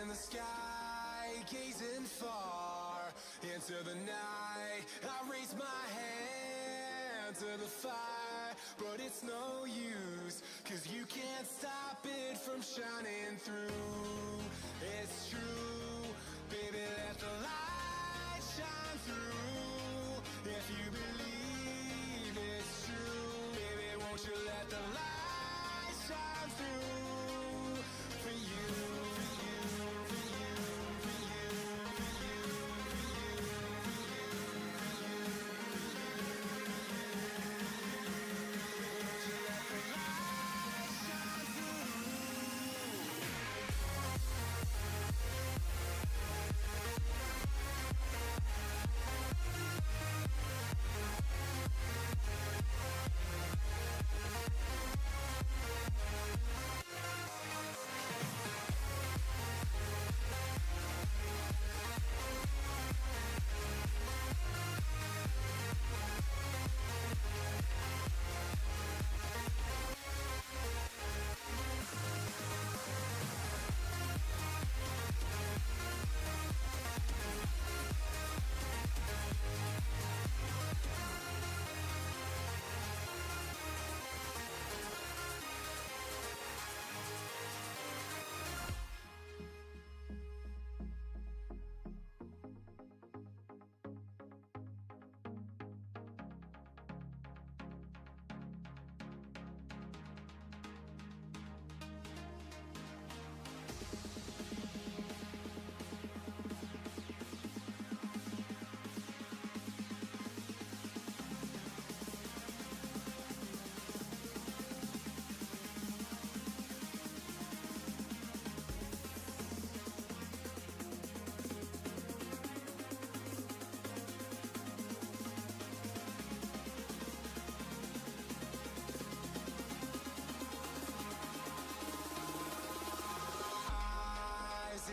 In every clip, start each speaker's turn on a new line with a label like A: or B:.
A: in the sky, gazing far into the night. I raise my hand to the fire, but it's no use, 'cause you can't stop it from shining through. It's true, baby, let the light shine through. If you believe it's true, baby, won't you let the light shine through for you, for you, for you, for you, for you, for you, for you, won't you let the light shine through?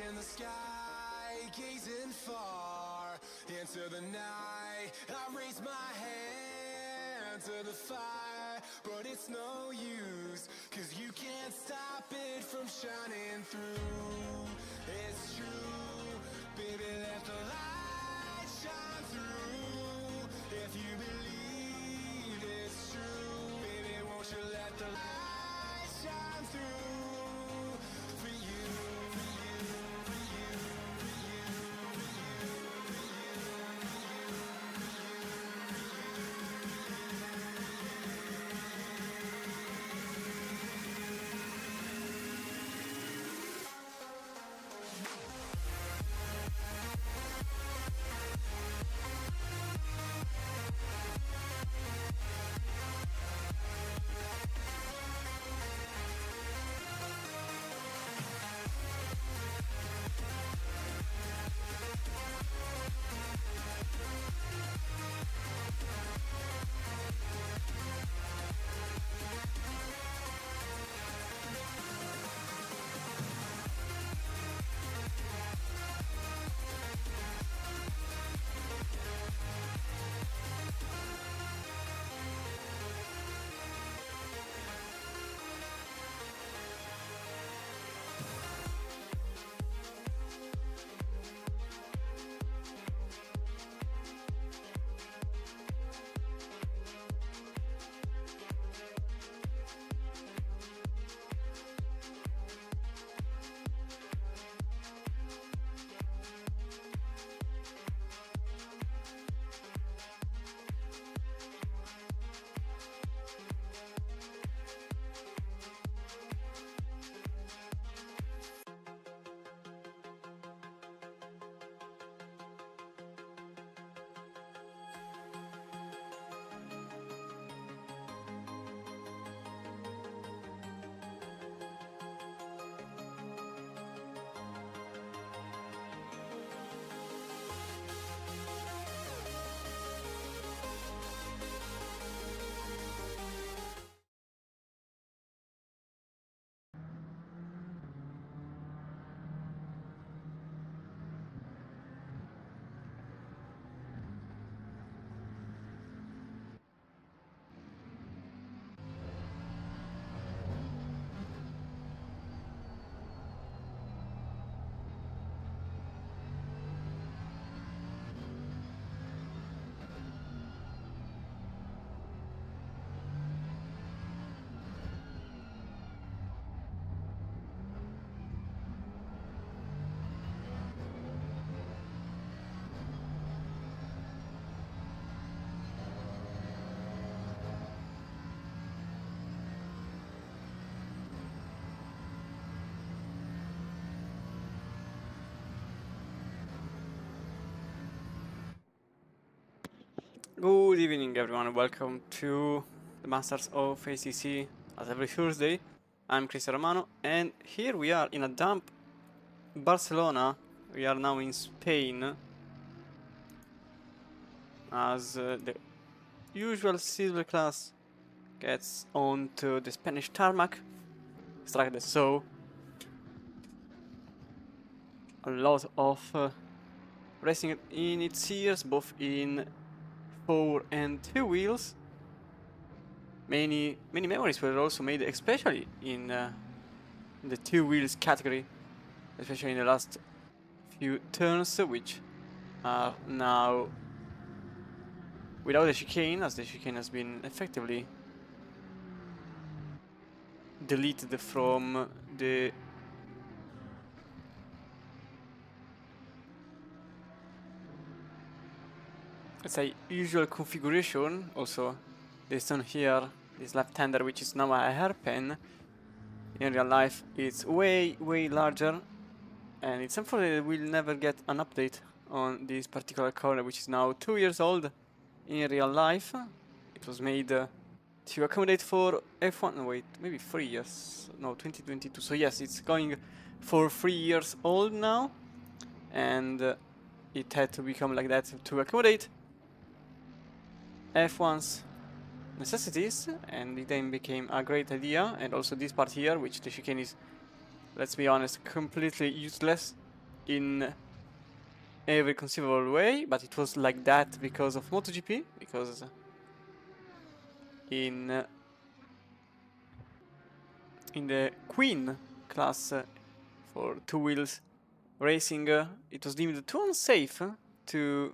A: In the sky, gazing far into the night. I raise my hand to the fire, but it's no use, 'cause you can't stop it from shining through. It's true, baby, let the light shine through. If you believe it's true, baby, won't you let the light shine through for you, for you, for you, for you, for you, for you, for you,
B: Good evening everyone, welcome to the Masters of ACC as every Thursday. I'm Cristiano Romano and here we are in a dump Barcelona. We are now in Spain as the usual silver class gets onto the Spanish tarmac. Strike the saw. A lot of racing in its ears, both in 4 and 2 wheels. Many memories were also made, especially in the 2 wheels category, especially in the last few turns, which are now without the chicane, as the chicane has been effectively deleted from the usual configuration. Also, this one here, this left-hander, which is now a hairpin. In real life, it's way larger, and it's unfortunate we'll never get an update on this particular car, which is now 2 years old. In real life, it was made to accommodate for F1. No, wait, maybe 3 years. No, 2022. So yes, it's going for 3 years old now, and it had to become like that to accommodate F1's necessities, and it then became a great idea. And also this part here, which the chicane is, let's be honest, completely useless in every conceivable way, but it was like that because of MotoGP, because in the Queen class for 2 wheels racing, it was deemed too unsafe to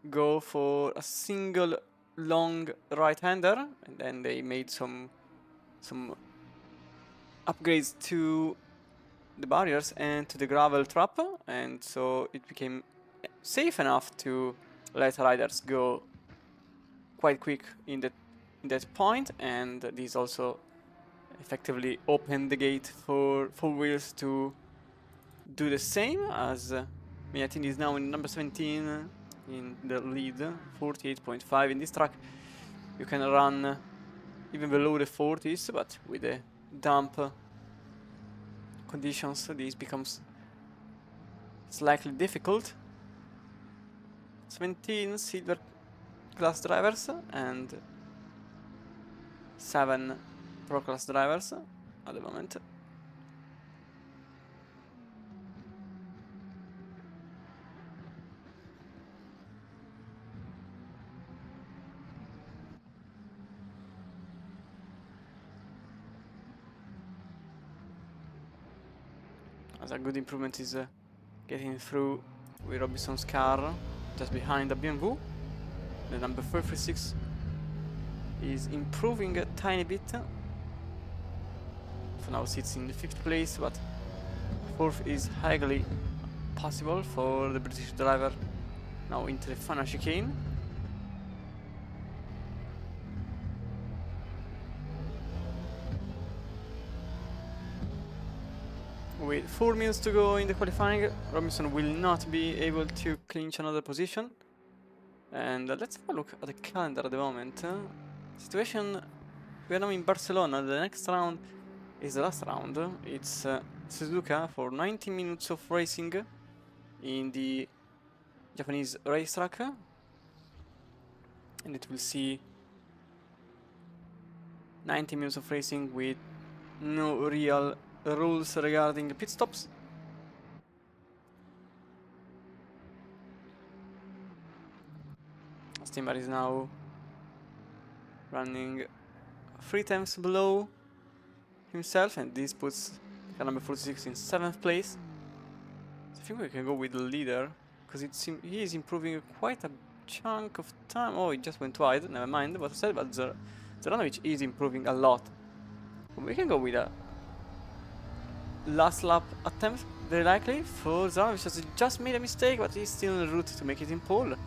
B: go for a single long right-hander, and then they made some upgrades to the barriers and to the gravel trap, and so it became safe enough to let riders go quite quick in that point. And this also effectively opened the gate for 4 wheels to do the same, as Miatin is now in number 17 in the lead, 48.5 in this track. You can run even below the 40s, but with the dump conditions this becomes slightly difficult. 17 silver class drivers and 7 pro class drivers at the moment. As a good improvement is getting through with Robinson's car just behind the BMW. The number 436 is improving a tiny bit. For now sits in the 5th place, but 4th is highly possible for the British driver now into the final chicane. With 4 minutes to go in the qualifying, Robinson will not be able to clinch another position. And let's have a look at the calendar at the moment. Situation, we are now in Barcelona. The next round is the last round. It's Suzuka for 90 minutes of racing in the Japanese racetrack. And it will see 90 minutes of racing with no real rules regarding pit stops. Steamer is now running 3 times below himself, and this puts car number 46 in 7th place. So I think we can go with the leader, because he is improving quite a chunk of time. Oh, it just went wide, never mind what I said, but Zeranovic is improving a lot. We can go with a last lap attempt, very likely, for Zeranovic, has just made a mistake, but he's still en route to make it in pole.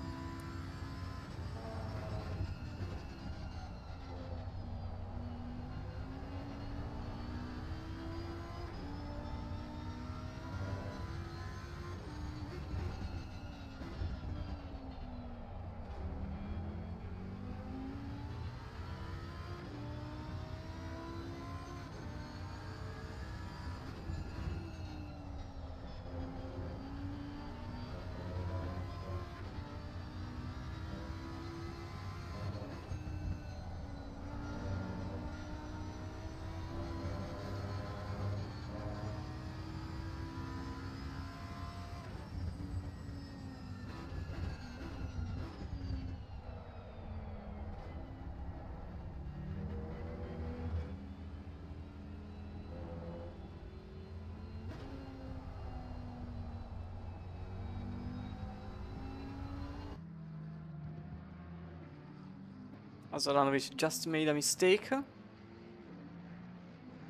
B: Azaranovic just made a mistake.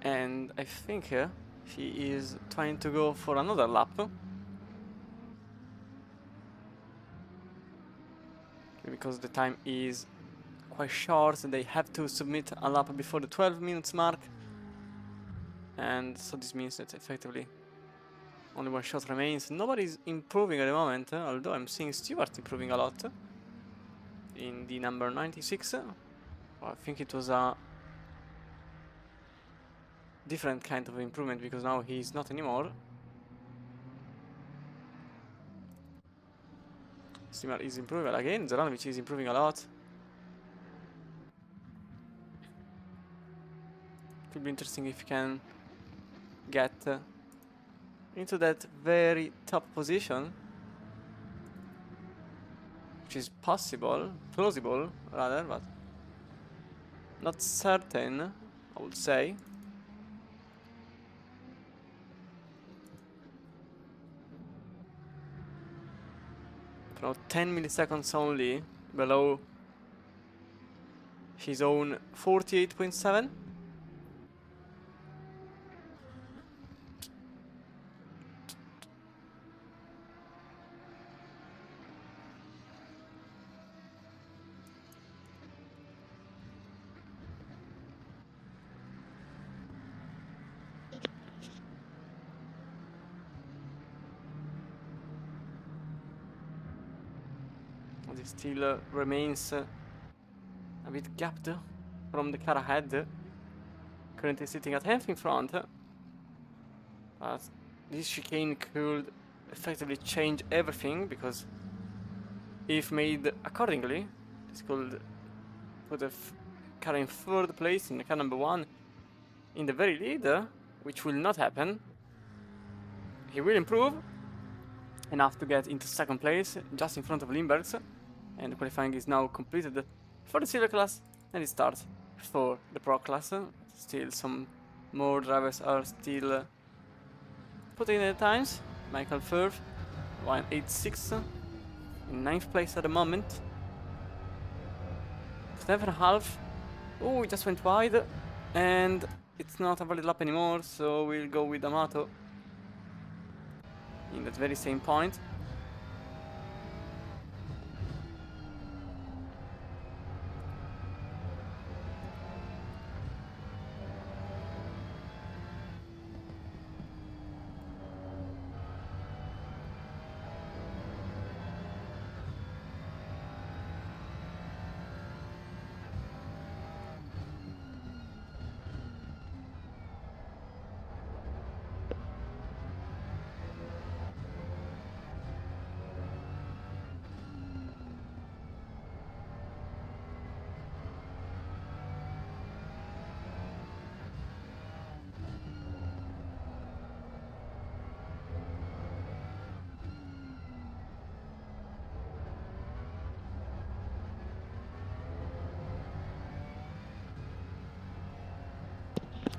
B: And I think he is trying to go for another lap. Because the time is quite short, they have to submit a lap before the 12 minutes mark. And so this means that effectively only one shot remains. Nobody's improving at the moment, although I'm seeing Stewart improving a lot. In the number 96. I think it was a different kind of improvement because now he's not anymore. Steamer is improving again. Zaranovic is improving a lot. Could be interesting if he can get into that very top position, which is possible, plausible rather, but not certain, I would say. Now 10 milliseconds only below his own 48.7. It still remains a bit gapped from the car ahead. Currently sitting at half in front. But this chicane could effectively change everything, because if made accordingly, this could put the car in third place in the car number 1 in the very lead, which will not happen. He will improve enough to get into second place, just in front of Limbergs. And the qualifying is now completed for the silver class, and it starts for the pro class. Still some more drivers are still putting in the times. Michael Firth, 1:86 in 9th place at the moment. 7.5. Oh, he just went wide, and it's not a valid lap anymore, so we'll go with Amato in that very same point.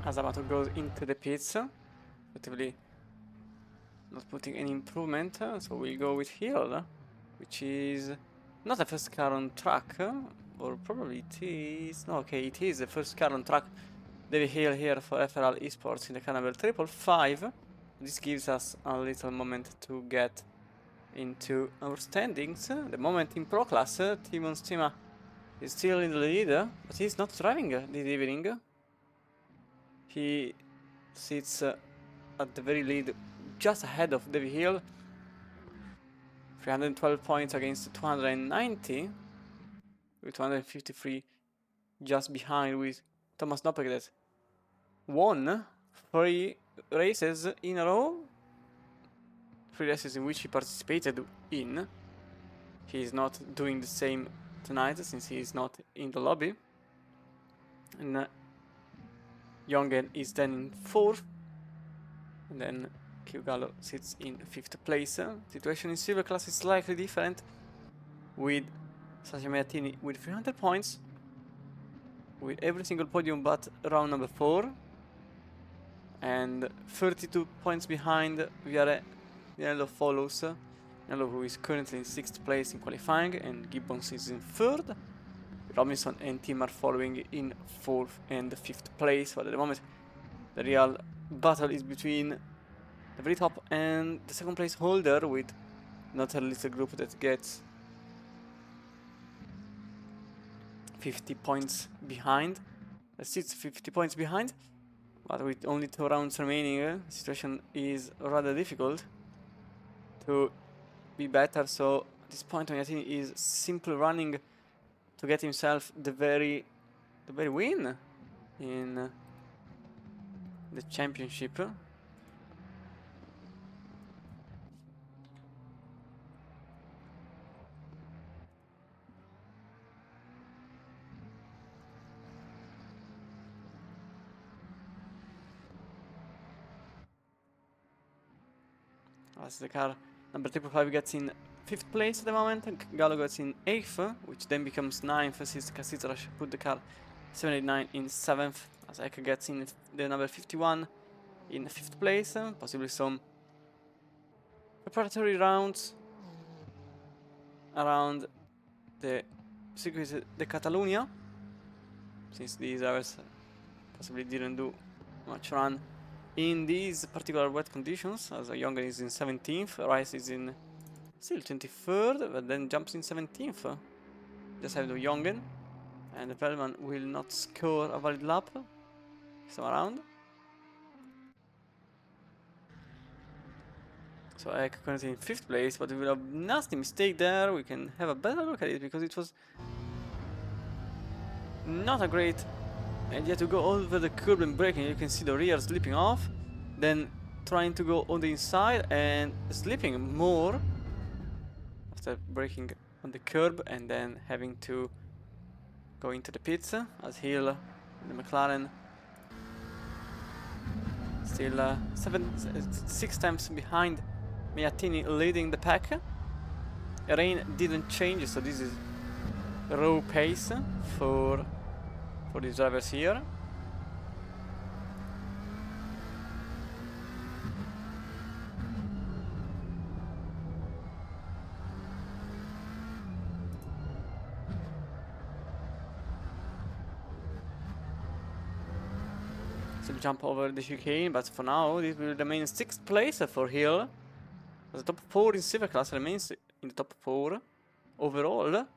B: As Amato goes into the pits, effectively not putting any improvement, so we'll go with Hill, which is not the first car on track, or probably it is. No, okay, it is the first car on track. David Hill here for FRL Esports in the car number 555. This gives us a little moment to get into our standings. The moment in Pro Class, Timon Stima is still in the lead, but he's not driving this evening. He sits at the very lead, just ahead of David Hill. 312 points against 290, with 253 just behind, with Thomas Nopek that won 3 races in a row. 3 races in which he participated in. He is not doing the same tonight since he is not in the lobby. And Jongen is then in 4th, and then Kiugallo sits in 5th place. Situation in silver class is slightly different, with Sasha Meatini with 300 points, with every single podium but round number 4, and 32 points behind Viare. Vianello follows. Vianello, who is currently in 6th place in qualifying, and Gibbons is in 3rd, with Robinson and Tim are following in 4th and 5th place, but at the moment the real battle is between the very top and the 2nd place holder, with not a little group that gets 50 points behind. Sits 50 points behind, but with only 2 rounds remaining, the situation is rather difficult to be better. So at this point, Onyatini is simply running to get himself the very win in the championship. As the car number 5 gets in 5th place at the moment, Gallo gets in 8th, which then becomes 9th since Kasitra put the car 789 in 7th, as Eka gets in the number 51 in 5th place, possibly some preparatory rounds around the Circuit de Catalunya, since these drivers possibly didn't do much run in these particular wet conditions, as Jongen is in 17th, Rice is in still 23rd, but then jumps in 17th. Just have the Jongen, and the Velman will not score a valid lap this time around. So Ek currently in 5th place, but with a nasty mistake there, we can have a better look at it, because it was not a great idea to go over the curb and braking. You can see the rear slipping off, then trying to go on the inside and slipping more after braking on the curb, and then having to go into the pits as Hill, the McLaren, still 6 times behind Miatini, leading the pack. Rain didn't change, so this is raw pace for these drivers here. So jump over the chicane, but for now this will remain 6th place for Hill. The top 4 in silver class remains in the top 4 overall.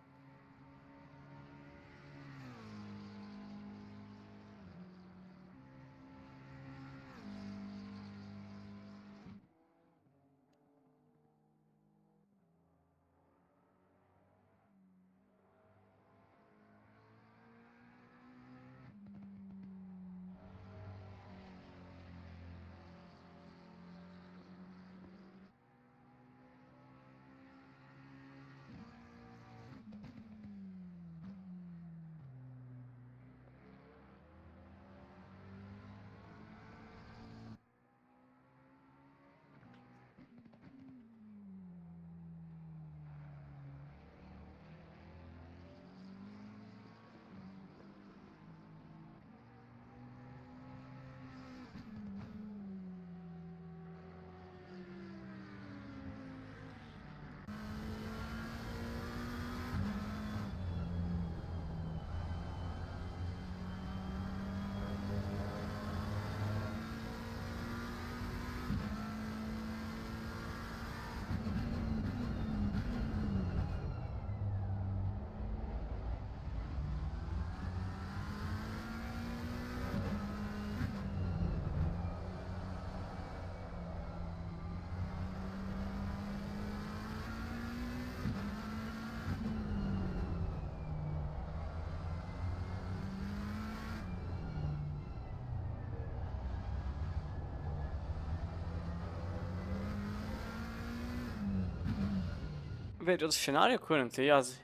B: Very odd scenario currently, as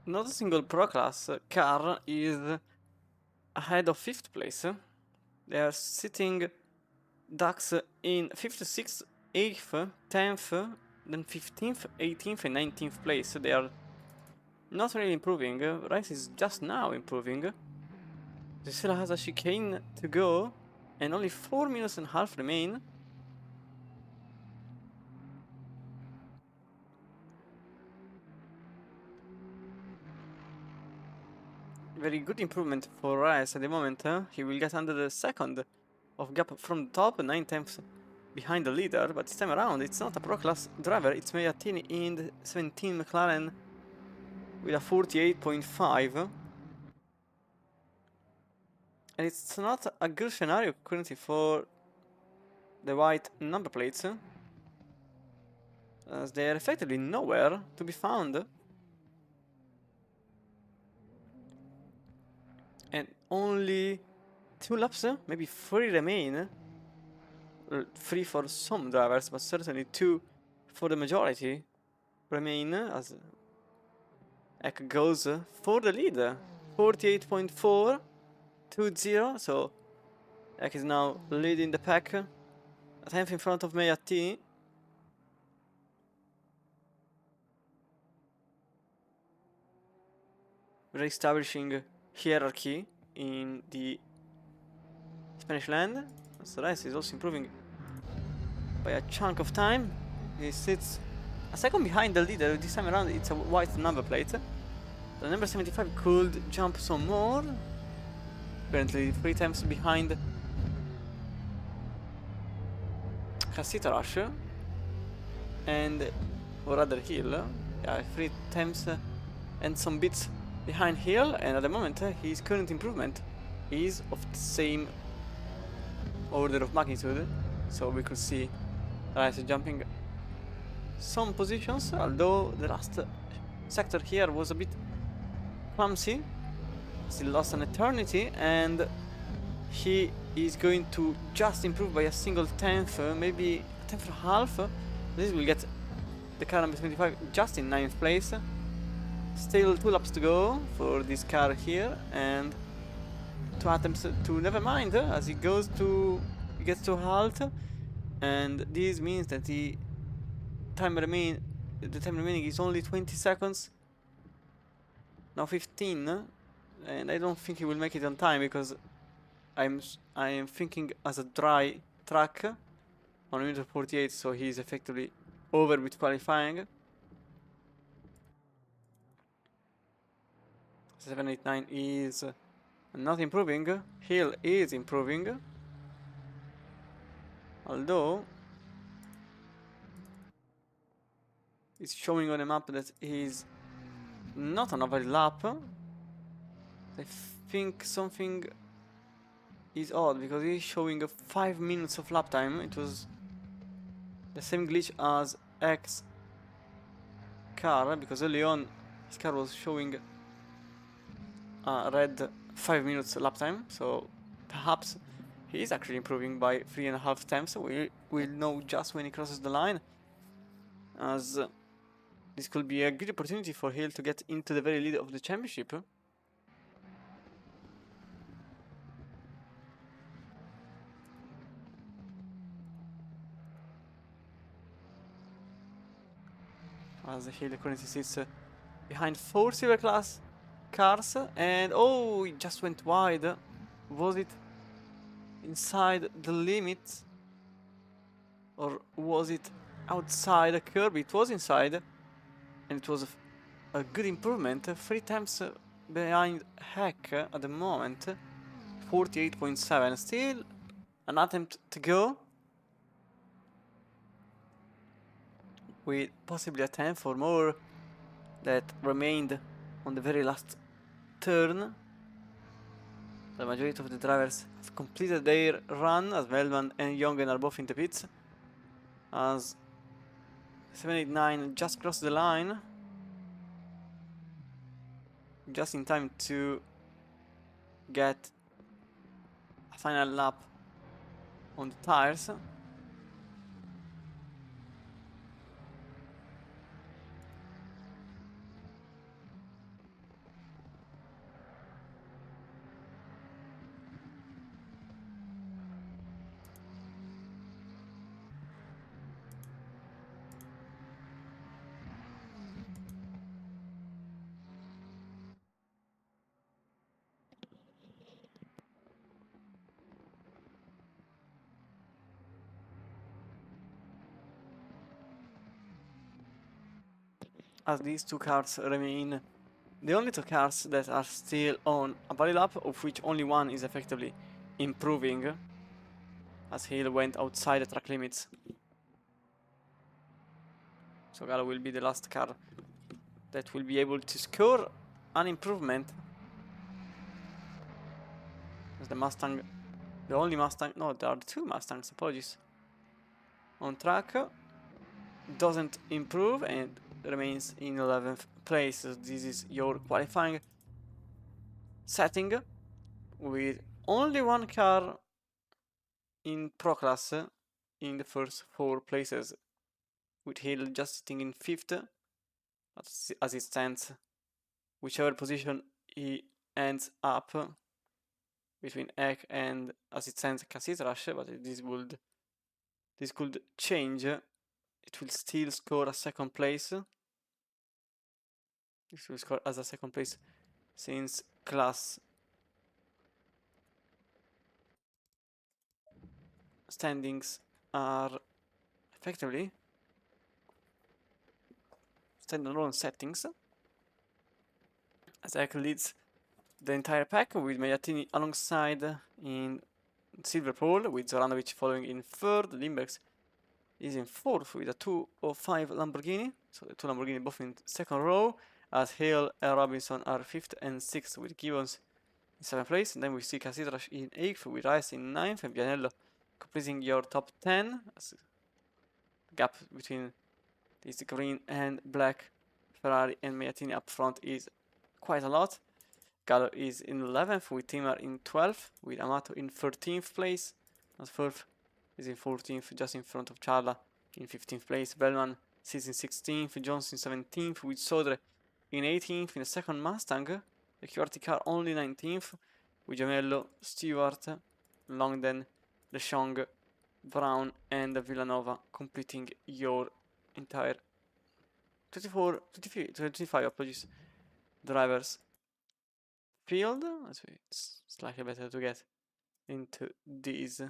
B: not a single Pro Class car is ahead of 5th place. They are sitting Dax in 5th, 6th, 8th, 10th, then 15th, 18th and 19th place. They are not really improving. Rice is just now improving. They still has a chicane to go, and only 4 minutes and a half remain. very good improvement for Rice at the moment. He will get under the second of gap from the top, 9 tenths behind the leader, but this time around it's not a Pro Class driver, it's Megatini in the 17 McLaren with a 48.5. And it's not a good scenario currently for the white number plates, as they are effectively nowhere to be found. And only 2 laps, maybe 3 remain. 3 for some drivers, but certainly 2 for the majority remain, as Eck goes for the lead. 48.4, 2-0, so Eck is now leading the pack. A 10th in front of Meatti. Re-establishing hierarchy in the Spanish land. So Rice is also improving by a chunk of time. He sits a second behind the leader. This time around it's a white number plate. The number 75 could jump some more. Currently 3 times behind Casita Rush. And, or rather Hill. Yeah, 3 times and some bits behind Hill. And at the moment his current improvement is of the same order of magnitude. So we could see Rice jumping some positions, although the last sector here was a bit clumsy. Still lost an eternity, and he is going to just improve by a single tenth, maybe a tenth and a half. This will get the car number 25 just in 9th place. Still 2 laps to go for this car here, and 2 attempts to never mind as he gets to halt. And this means that the time remaining is only 20 seconds. Now 15, and I don't think he will make it on time because I am thinking as a dry track on minute 48, so he's effectively over with qualifying. 789 is not improving. Hill is improving. Although it's showing on the map that he's not on a valid lap. I think something is odd because he's showing 5 minutes of lap time. It was the same glitch as X car, because early on his car was showing a red 5 minutes lap time, so perhaps he is actually improving by 3.5 tenths. We'll know just when he crosses the line, as this could be a good opportunity for Hill to get into the very lead of the championship. As Hill currently sits behind 4 silver class cars, and oh, it just went wide. Was it inside the limit, or was it outside the curb? It was inside, and it was a good improvement. 3 times behind Heck at the moment. 48.7. Still an attempt to go, with possibly a 10th or more that remained on the very last turn. The majority of the drivers have completed their run, as Veldman and Jongen are both in the pits, as 789 just crossed the line, just in time to get a final lap on the tires. As these 2 cars remain The only two cars that are still on a body lap, of which only one is effectively improving, as Hill went outside the track limits. So Gallo will be the last car that will be able to score an improvement. As the Mustang, the only Mustang, no, there are two Mustangs, apologies, on track, doesn't improve and remains in 11th place. So this is your qualifying setting, with only one car in Pro Class in the first 4 places, with Hill just sitting in 5th, as it stands. Whichever position he ends up between Ek and, as it stands, Kasitrash, but this could change. It will still score a 2nd place. This will score as a 2nd place since class standings are effectively standalone settings, as Ek leads the entire pack, with Magliatini alongside in silver pole, with Zoranovic following in 3rd. Limbergs is in 4th with a 205 Lamborghini, so the 2 Lamborghini both in 2nd row, as Hale and Robinson are 5th and 6th, with Gibbons in 7th place. And then we see Kasitrash in 8th, with Rice in 9th, and Vianello completing your top 10. As the gap between this green and black Ferrari and Magliatini up front is quite a lot. Gallo is in 11th, with Timar in 12th, with Amato in 13th place, as Firth is in 14th, just in front of Charla in 15th place. Bellman sits in 16th, Jones in 17th, with Sodre in 18th in the 2nd Mustang, the QRT car only 19th, with Giamello, Stewart, Longden, DeShong, Brown and Villanova completing your entire 25 apologies, drivers field. So it's slightly better to get into these.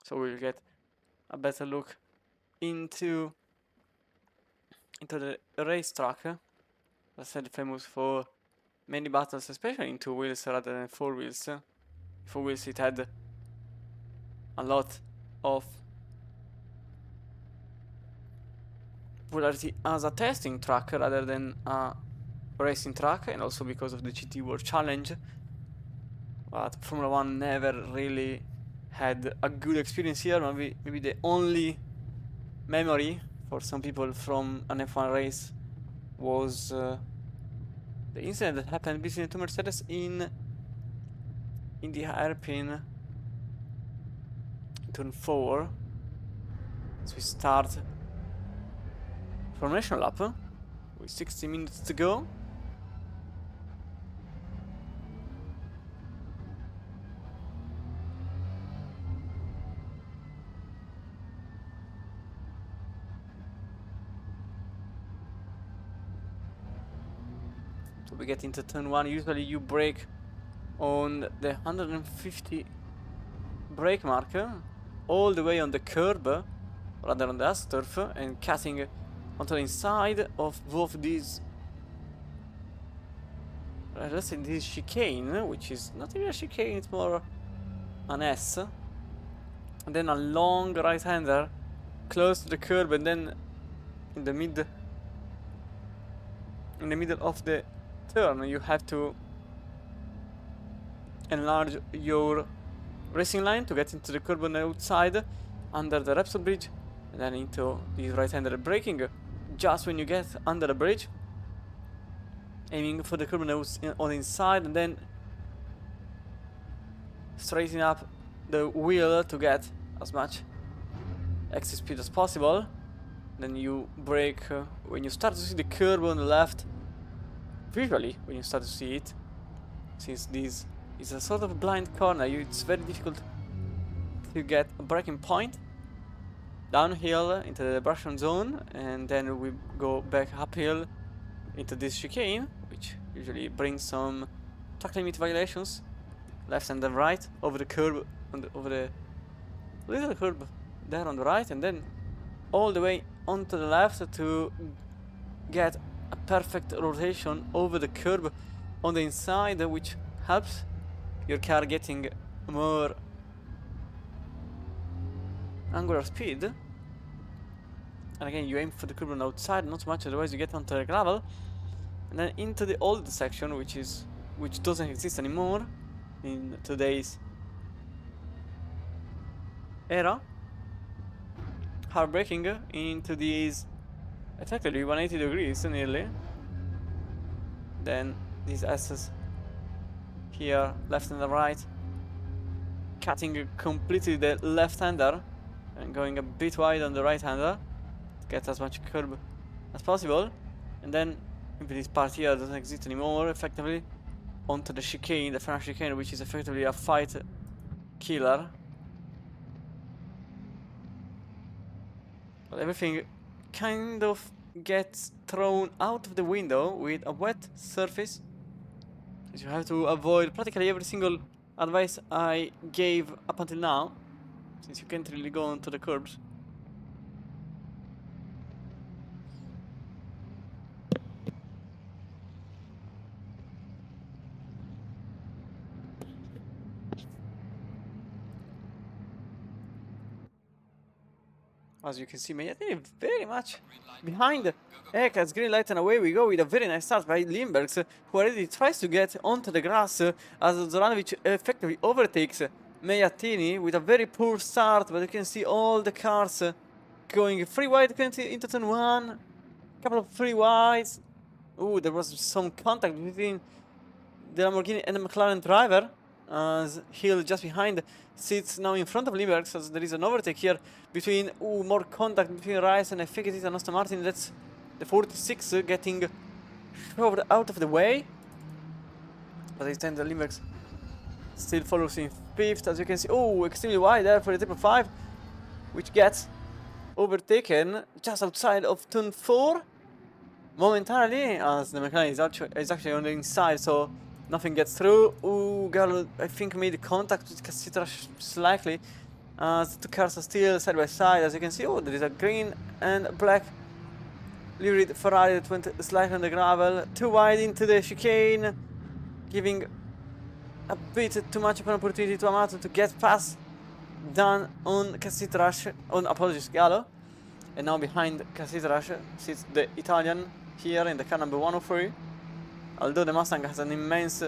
B: So we'll get a better look into the racetrack. As I said, famous for many battles, especially in 2 wheels rather than 4 wheels. 4 wheels, it had a lot of popularity as a testing track rather than a racing track, and also because of the GT World Challenge. But Formula 1 never really had a good experience here. Maybe the only memory for some people from an F1 race was the incident that happened between the two Mercedes in the hairpin in turn 4. So we start formation lap with 60 minutes to go. So we get into turn 1. Usually you brake on the 150 brake marker all the way on the curb, rather on the AstroTurf, and cutting onto the inside of both these, let's say this chicane, which is not even a chicane, it's more an S, and then a long right-hander close to the curb, and then in the middle of the turn you have to enlarge your racing line to get into the curb on the outside under the Repsol bridge, and then into the right-hander braking just when you get under the bridge, aiming for the curb on the inside, and then straighten up the wheel to get as much exit speed as possible. Then you brake when you start to see the curb on the left, visually when you start to see it, since these It's a sort of blind corner. It's very difficult to get a braking point. Downhill into the Barcelona zone, and then we go back uphill into this chicane, which usually brings some track limit violations, left and then right, over the curb, over the little curb there on the right, and then all the way onto the left to get a perfect rotation over the curb on the inside, which helps your car getting more angular speed. And again, you aim for the curb on the outside, not much, otherwise you get onto the gravel, and then into the old section, which doesn't exist anymore in today's era. Hard braking into these effectively 180 degrees nearly. Then these S's here, left and the right, cutting completely the left-hander and going a bit wide on the right-hander to get as much curb as possible. And then if this part here doesn't exist anymore, effectively onto the chicane, the final chicane, which is effectively a fight killer. But everything kind of gets thrown out of the window with a wet surface. So you have to avoid practically every single advice I gave up until now, since you can't really go onto the curbs. As you can see, Mediatini very much behind Eka's green light, and away we go with a very nice start by Limbergs, who already tries to get onto the grass as Zoranovic effectively overtakes Mediatini with a very poor start, but you can see all the cars going free wide into turn 1, couple of free wides. Ooh, there was some contact between the Lamborghini and the McLaren driver, as Hill just behind sits now in front of Limbergs, as there is an overtake here between, more contact between Rice, and I think it is an Aston Martin. That's the 46 getting shoved out of the way. But instead the Limbergs still follows in 5th, as you can see. Extremely wide there for the 555, which gets overtaken just outside of turn 4 momentarily, as the McLaren is actually on the inside, so nothing gets through. Gallo, I think, made contact with Cassitra slightly. The two cars are still side by side, as you can see. There is a green and black liveried Ferrari that went slightly on the gravel, too wide into the chicane, giving a bit too much of an opportunity to Amato to get past down on Cassitrash, apologies, Gallo. And now behind Cassitrash sits the Italian here in the car number 103. Although the Mustang has an immense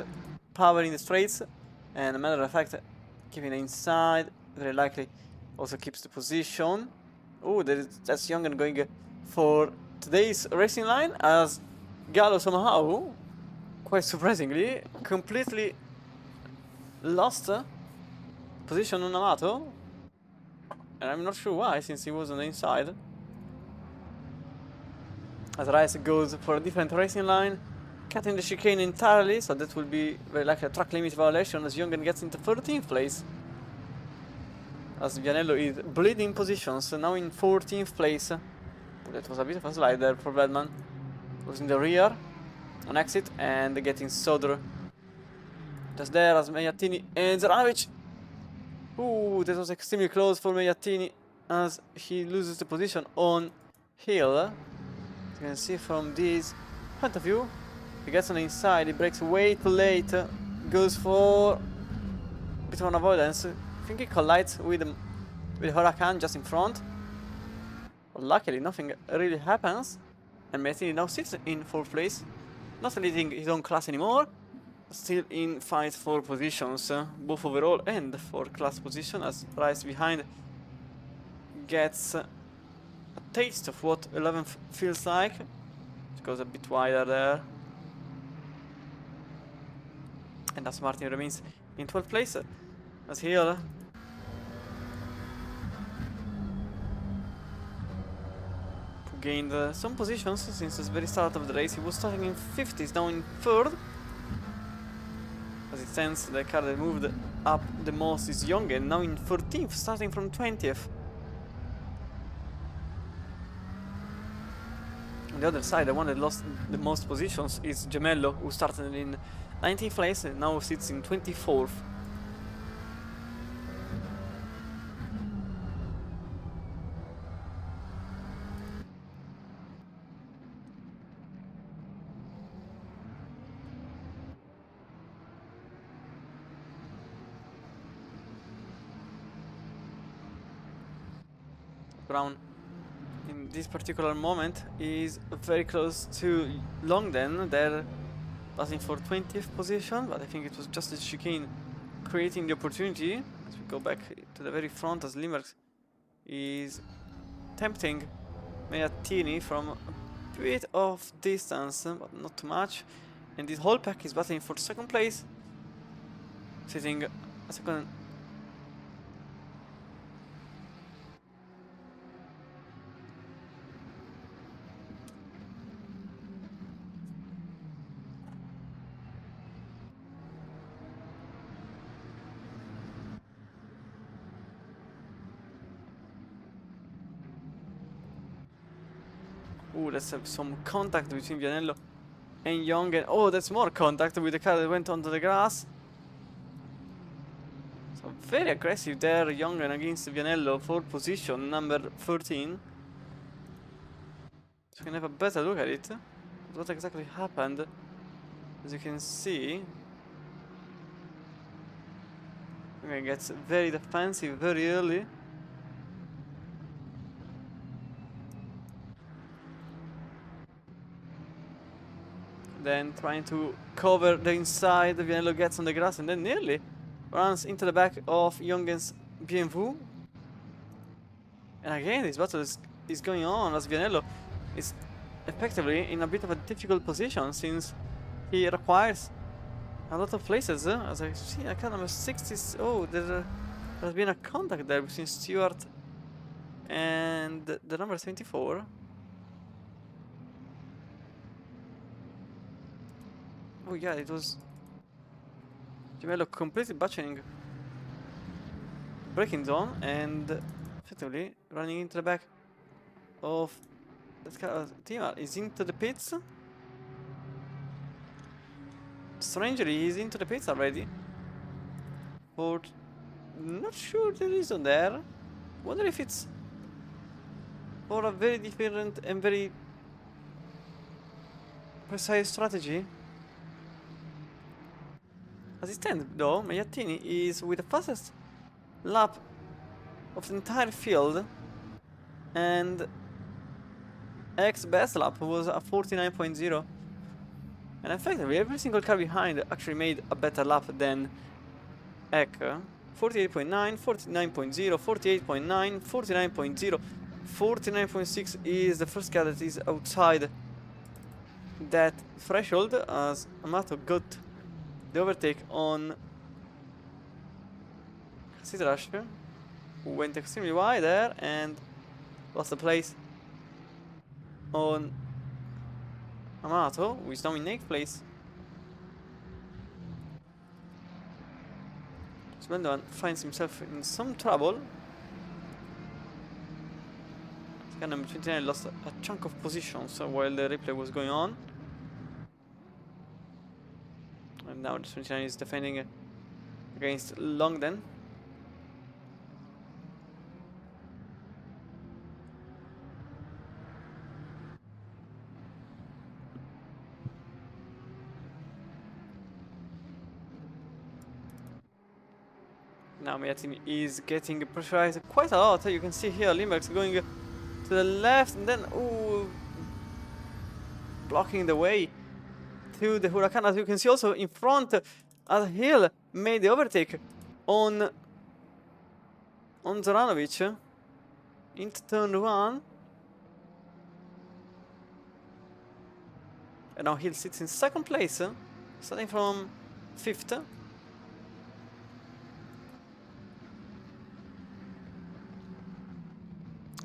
B: power in the straights, and a matter of fact, keeping it inside, very likely also keeps the position. That's Youngen going for today's racing line, as Gallo somehow, quite surprisingly, completely lost position on Amato. And I'm not sure why, since he was on the inside. As Rice goes for a different racing line, cutting the chicane entirely, so that will be very likely a track limit violation, as Youngen gets into 13th place. As Vianello is bleeding positions, now in 14th place. That was a bit of a slide there for Vedman. Was in the rear, on exit, and getting Sodor just there as Mediatini and Zoranovic. That was extremely close for Mediatini, as he loses the position on Hill. As you can see from this point of view, he gets on the inside, he brakes way too late, goes for a bit of an avoidance. I think he collides with Huracan just in front. But luckily, nothing really happens, and Mediatini now sits in 4th place, not leading his own class anymore, still in fight for positions, both overall and for class position, as Rice behind gets a taste of what 11th feels like. It goes a bit wider there. And as Martin remains in 12th place, as Hill gained some positions since the very start of the race. He was starting in 5th, he's now in 3rd. As As it stands, the car that moved up the most is Jongen, now in 14th, starting from 20th. On the other side, the one that lost the most positions is Gemello, who started in 19th place and now sits in 24th. Brown in this particular moment is very close to Longden. They're passing for 20th position, but I think it was just the chicane creating the opportunity. As we go back to the very front, as Limerick is tempting Meattini from a bit of distance, but not too much. And this whole pack is battling for second place, sitting a second. Ooh, that's some contact between Vianello and Young, and oh, that's more contact with the car that went onto the grass. So very aggressive there, Young against Vianello for position number 13. So we can have a better look at it. What exactly happened? As you can see, it gets very defensive very early. Then trying to cover the inside, Vianello gets on the grass and then nearly runs into the back of Jongen's BMW. And again, this battle is going on as Vianello is effectively in a bit of a difficult position since he requires a lot of places. As I see, I can't remember 60. Oh, there's been a contact there between Stewart and the number 74. Oh yeah, it was Gemello completely butchering braking zone and effectively running into the back of that car. Timar is into the pits. Strangely, he's into the pits already. But not sure the reason there. Wonder if it's for a very different and very precise strategy. As it stands, though, Meattini is with the fastest lap of the entire field, and X's best lap was a 49.0. And effectively, every single car behind actually made a better lap than Ek. 48.9, 49.0, 48.9, 49.0, 49.6 is the first car that is outside that threshold, as Amato got the overtake on Citrash, who went extremely wide there and lost the place on Amato, who is now in 8th place. Smeldovan finds himself in some trouble. Number 29 lost a chunk of positions while the replay was going on. And now the 29 is defending against Longden. Now Meattini is getting pressurized quite a lot. You can see here Limerick's going to the left and then blocking the way to the Huracan. As you can see also in front, as Hill made the overtake on Zoranovic into turn 1. And now Hill sits in second place, starting from 5th.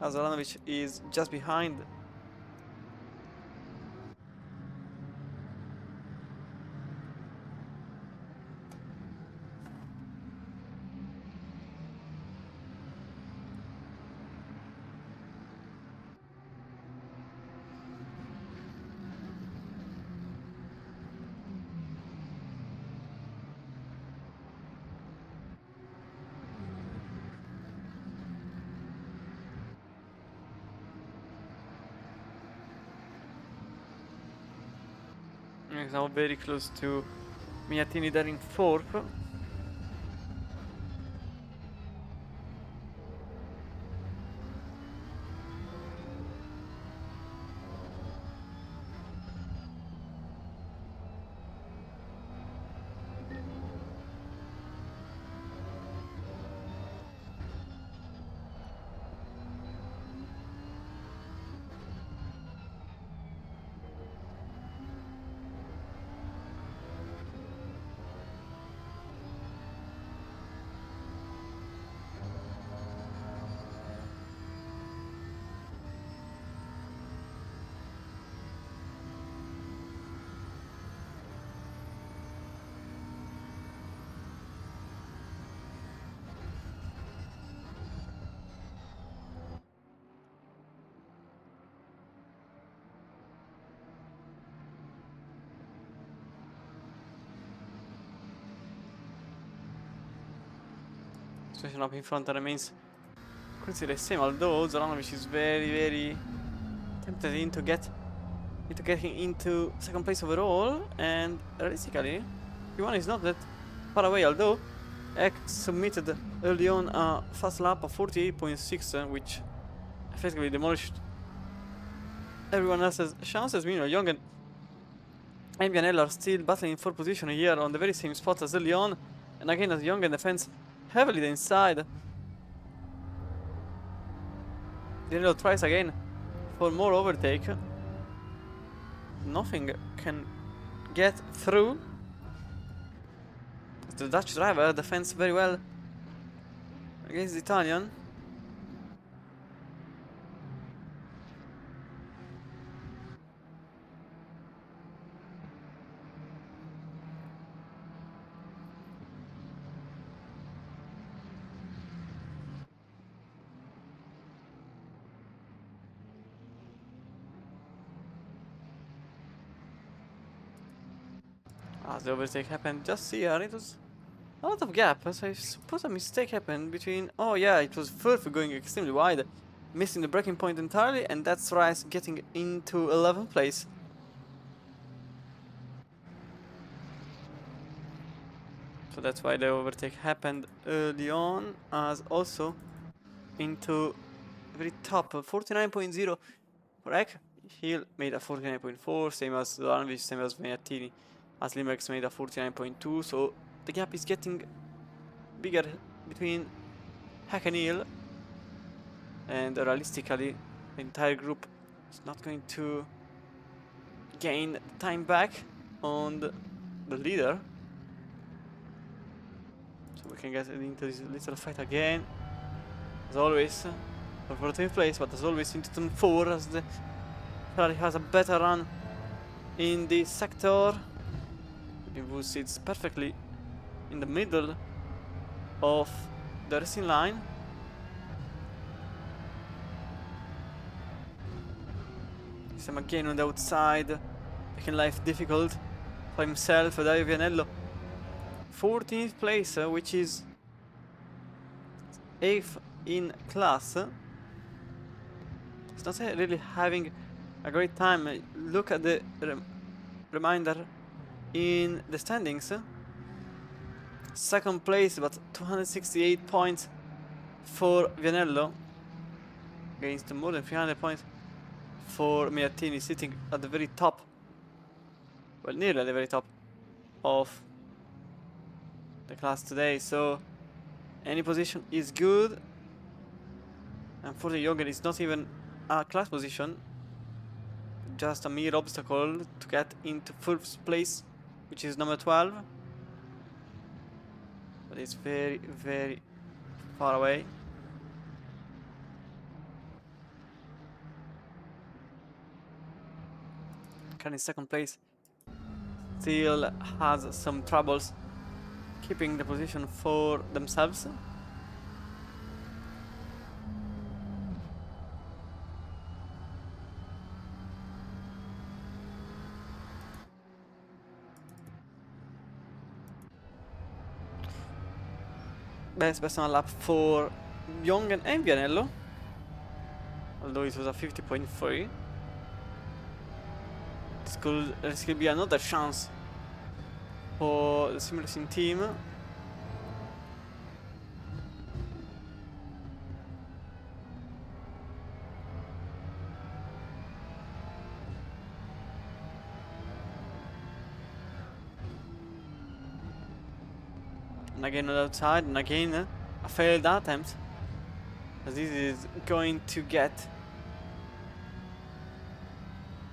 B: Zoranovic is just behind. It's now very close to Miatini there in fourth. Situation up in front remains pretty the same, although Zoranovic is very tempted into getting into second place overall, and realistically P1 is not that far away, although X submitted early on a fast lap of 48.6, which effectively demolished everyone else's chances. Meanwhile, Young and Vianello are still battling for position here on the very same spot as early on, and again as Young defends heavily the inside. Vianello tries again for more overtake. Nothing can get through. The Dutch driver defends very well against the Italian. As the overtake happened just here, it was a lot of gap, so I suppose a mistake happened between... Oh yeah, it was Furf going extremely wide, missing the braking point entirely, and that's Rice getting into 11th place. So that's why the overtake happened early on, as also into very top 49.0 for Ek. He made a 49.4, same as Zoranovic, same as Vignatini. As Limex made a 49.2, so the gap is getting bigger between Hack and Hill, and realistically the entire group is not going to gain time back on the leader, so we can get into this little fight again as always for 14th place, but as always into turn 4 as the Ferrari has a better run in this sector. Who sits perfectly in the middle of the racing line. Sam again on the outside, making life difficult for himself. Dario Vianello, 14th place, which is 8th in class. He's not really having a great time. Look at the reminder in the standings. Second place, but 268 points for Vianello against more than 300 points for Miatini, sitting at the very top, well, nearly at the very top of the class today. So any position is good, and for the Yogan it's not even a class position, just a mere obstacle to get into first place, which is number 12, but it's very far away. Currently second place still has some troubles keeping the position for themselves. Best personal lap for Jongen and Vianello, although it was a 50.3. It's this could be another chance for the sim racing team. And again on the outside, and again a failed attempt. As this is going to get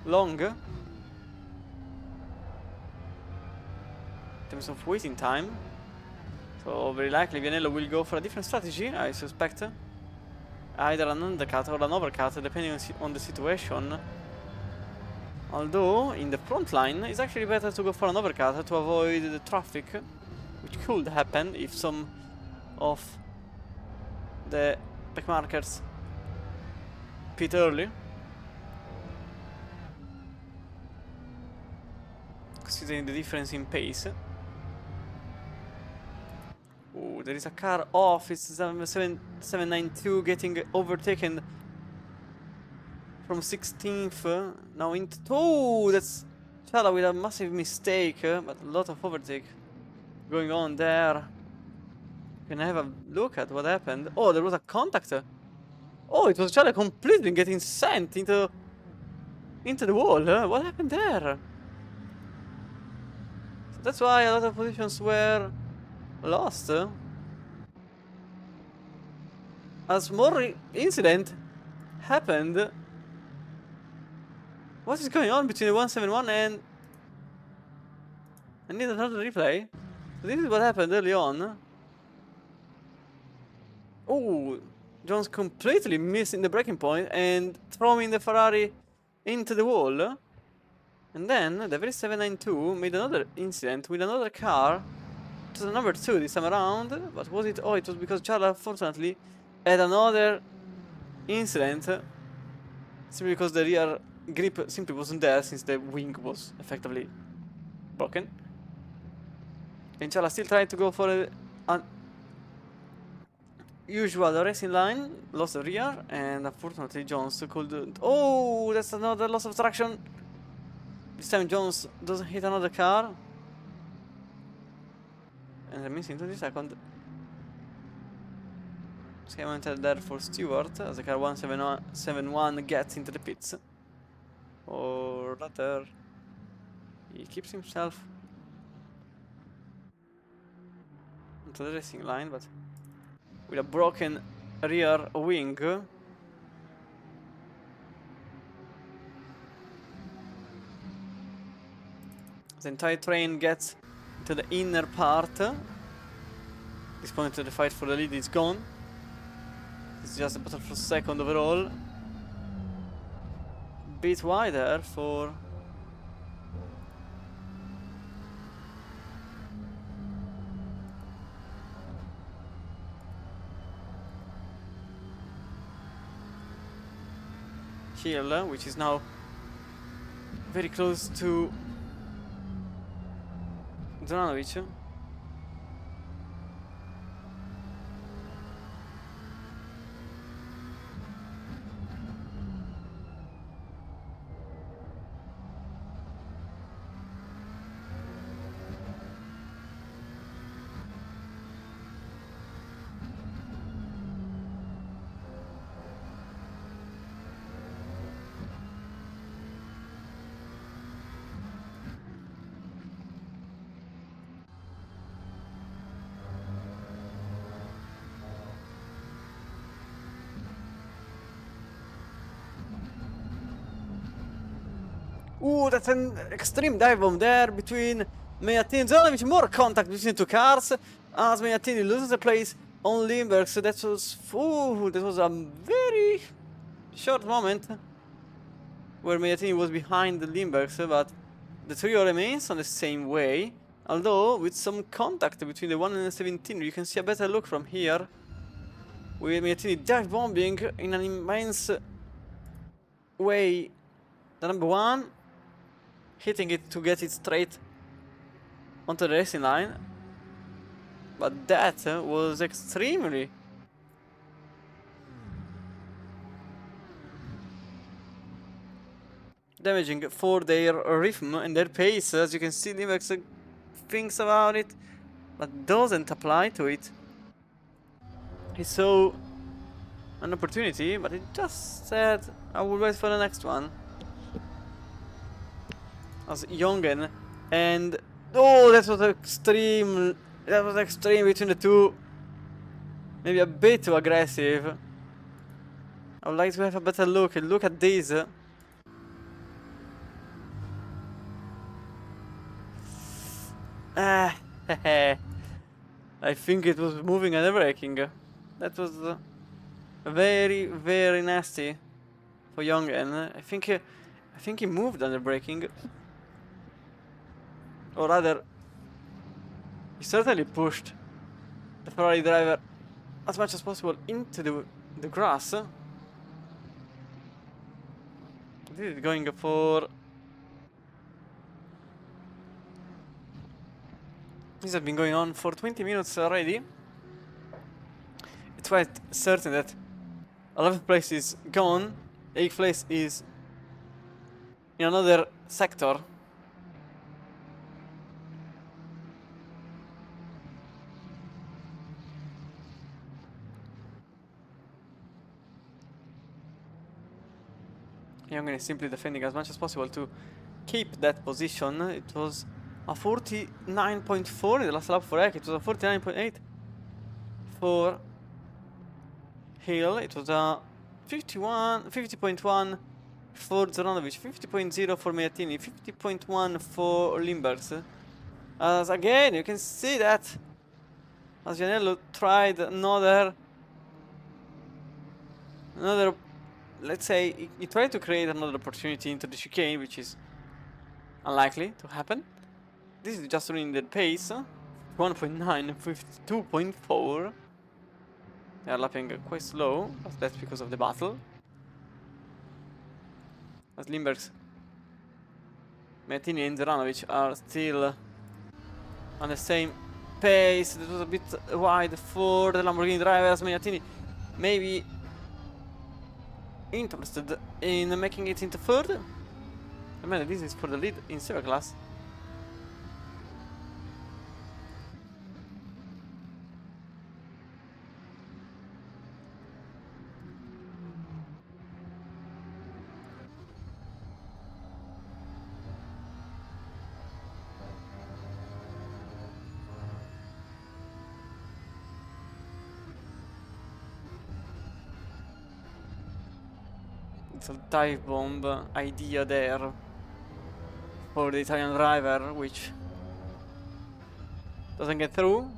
B: long in terms of waiting time. So very likely Vianello will go for a different strategy, I suspect. Either an undercut or an overcut, depending on the situation. Although, in the front line, it's actually better to go for an overcut to avoid the traffic, which could happen if some of the back markers pit early. Considering the difference in pace. Ooh, there is a car off, it's 792 getting overtaken from 16th, now into... Oh, that's Chala with a massive mistake, but a lot of overtake going on there. Can I have a look at what happened? Oh, there was a contact. Oh, it was Chala completely getting sent into the wall. What happened there? So that's why a lot of positions were lost. As more incident happened. What is going on between the 171 and... I need another replay. So this is what happened early on. Oh, Jones completely missing the braking point and throwing the Ferrari into the wall. And then the very 792 made another incident with another car. It was number 2 this time around. But was it? Oh, it was because Charla fortunately had another incident. Simply because the rear grip simply wasn't there since the wing was effectively broken. And Charla still trying to go for an usual racing line, lost the rear, and unfortunately Jones could... Oh, that's another loss of traction. This time Jones doesn't hit another car. And remains in 20 seconds. Sky entered there for Stewart as the car 171 gets into the pits. Or rather, he keeps himself into the racing line, but with a broken rear wing. The entire train gets into the inner part. At this point the fight for the lead is gone. It's just a battle for second overall. Bit wider for Hill, which is now very close to Zoranovic. Ooh, that's an extreme dive bomb there between Meatini and Zoranovic. More contact between the two cars as Meatini loses the place on Limburg. So that was a very short moment where Meatini was behind the Limburgs, but the trio remains on the same way. Although with some contact between the 1 and the 17, you can see a better look from here. With Meatini dive bombing in an immense way the number 1, hitting it to get it straight onto the racing line. But that was extremely damaging for their rhythm and their pace. As you can see, Limex thinks about it, but doesn't apply to it. He saw an opportunity, but he just said, I will wait for the next one. As Jongen, and oh, that was extreme. That was extreme between the two. Maybe a bit too aggressive. I would like to have a better look. Look at this. Ah, I think it was moving and braking. That was very, very nasty for Jongen. I think he moved under braking. Or rather, he certainly pushed the Ferrari driver as much as possible into the grass. This is going for... This has been going on for 20 minutes already. It's quite certain that 11th place is gone, 8th place is in another sector. Jongen is simply defending as much as possible to keep that position. It was a 49.4 in the last lap for Ek. It was a 49.8 for Hill. It was a 50.1 for Zoranovic, 50.0 for Meatini, 50.1 for Limbergs. As again, you can see that as Gianello tried another, let's say, he tried to create another opportunity into the chicane, which is unlikely to happen. This is just ruining the pace. 1.9, 52.4. They are lapping quite slow, but that's because of the battle. As Limbergs, Meatini and Zoranovic are still on the same pace. It was a bit wide for the Lamborghini drivers. Meatini maybe interested in making it into third. Remember, this is for the lead in silver class. It's a dive bomb idea there for the Italian driver, which doesn't get through.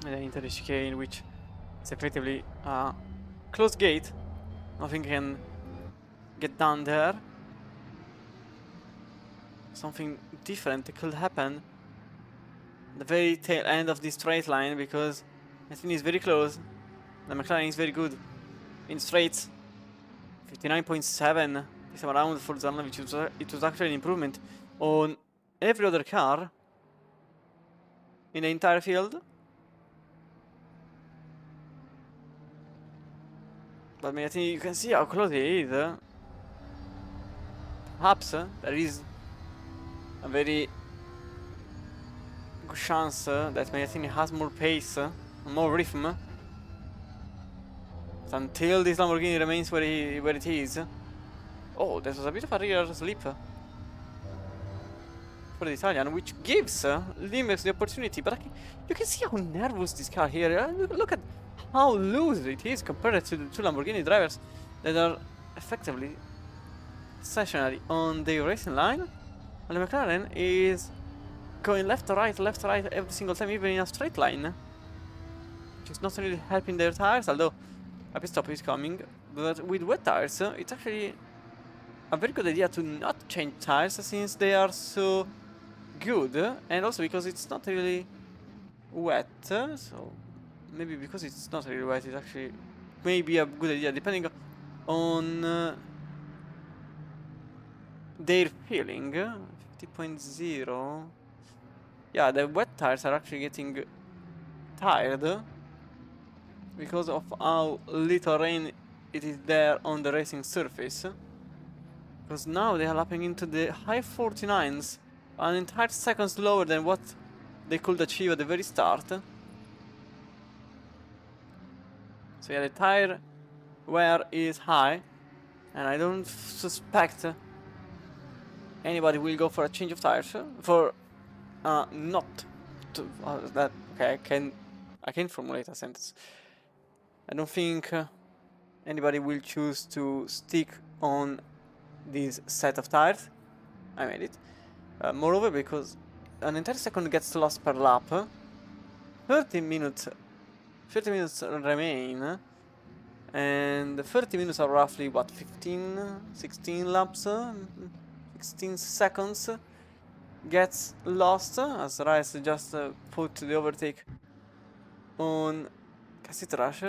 B: And then into the chicane, which is effectively a closed gate. Nothing can get down there. Something different could happen the very tail end of this straight line, because I think it's very close. The McLaren is very good in straights. 59.7 this time around for Zoranovic. It was actually an improvement on every other car in the entire field. But I think you can see how close it is. Perhaps there is a very good chance that Meatini has more pace, more rhythm. But until this Lamborghini remains where it is. Oh, that was a bit of a rear slip for the Italian, which gives Limex the opportunity. But you can see how nervous this car here. Look at how loose it is compared to the two Lamborghini drivers that are effectively stationary on the racing line. And the McLaren is going left to right every single time, even in a straight line. Which is not really helping their tires, although a pit stop is coming. But with wet tires, it's actually a very good idea to not change tires, since they are so good. And also because it's not really wet. So maybe because it's not really wet, it's actually maybe a good idea, depending on their feeling. 50.0. Yeah, the wet tires are actually getting tired because of how little rain it is there on the racing surface. Because now they are lapping into the high 49s, an entire second slower than what they could achieve at the very start. So yeah, the tire wear is high, and I don't suspect anybody will go for a change of tires for not to that. Okay, I can formulate a sentence. I don't think anybody will choose to stick on this set of tires. I made it. Moreover, because an entire second gets lost per lap, 30 minutes remain, and 30 minutes are roughly what, 15, 16 laps, 16 seconds gets lost as Rice just put the overtake on Cassette Rush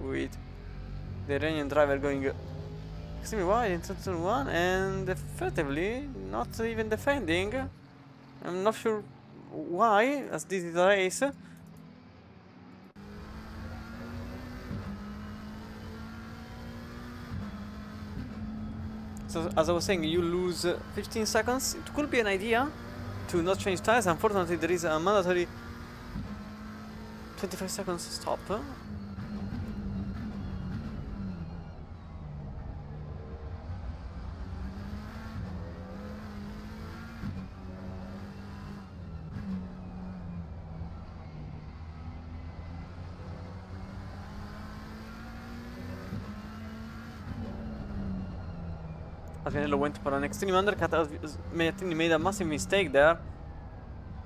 B: with the Iranian driver going extremely wide in turn 1 and effectively not even defending. I'm not sure why, as this is a race. So as I was saying, you lose 15 seconds. It could be an idea to not change tires. Unfortunately, there is a mandatory 25 seconds stop. Avinello went for an extreme undercut as Magnetini made a massive mistake there,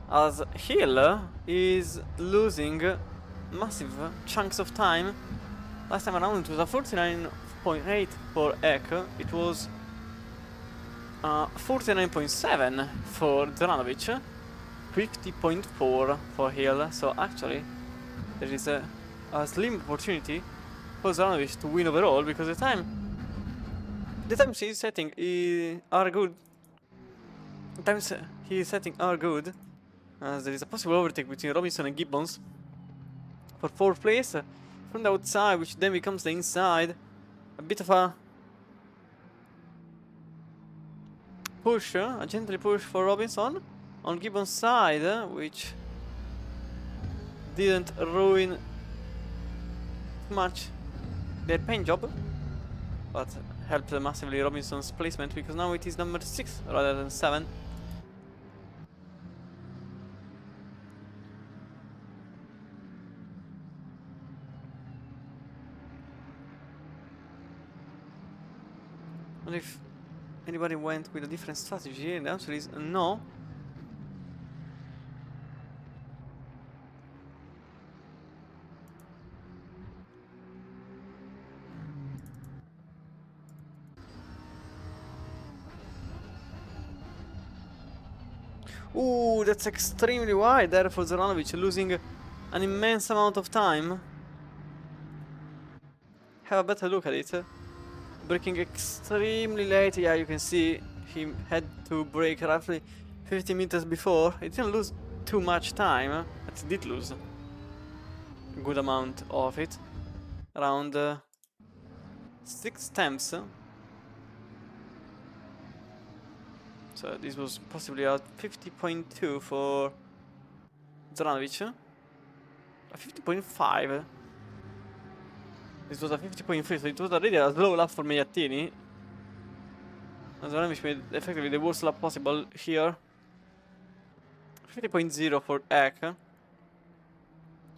B: as Hill is losing massive chunks of time. Last time around it was a 49.8 for Ek, it was 49.7 for Zoranovic, 50.4 for Hill, so actually there is a slim opportunity for Zoranovic to win overall, because the times he's setting are good. The times he is setting are good, as there is a possible overtake between Robinson and Gibbons for 4th place from the outside, which then becomes the inside. A bit of a push, a gently push for Robinson on Gibbons' side, which didn't ruin much their paint job, but helped massively Robinson's placement, because now it is number 6 rather than 7. And if anybody went with a different strategy, the answer is no. Ooh, that's extremely wide there for Zoranovic, losing an immense amount of time. Have a better look at it. Braking extremely late. Yeah, you can see he had to brake roughly 50 meters before. He didn't lose too much time, but he did lose a good amount of it. Around 6 tenths. So this was possibly a 50.2 for Zoranovic. A 50.5. This was a 50.3, so it was already a slow lap for Magnetini. Zoranovic made effectively the worst lap possible here. 50.0 for Ek.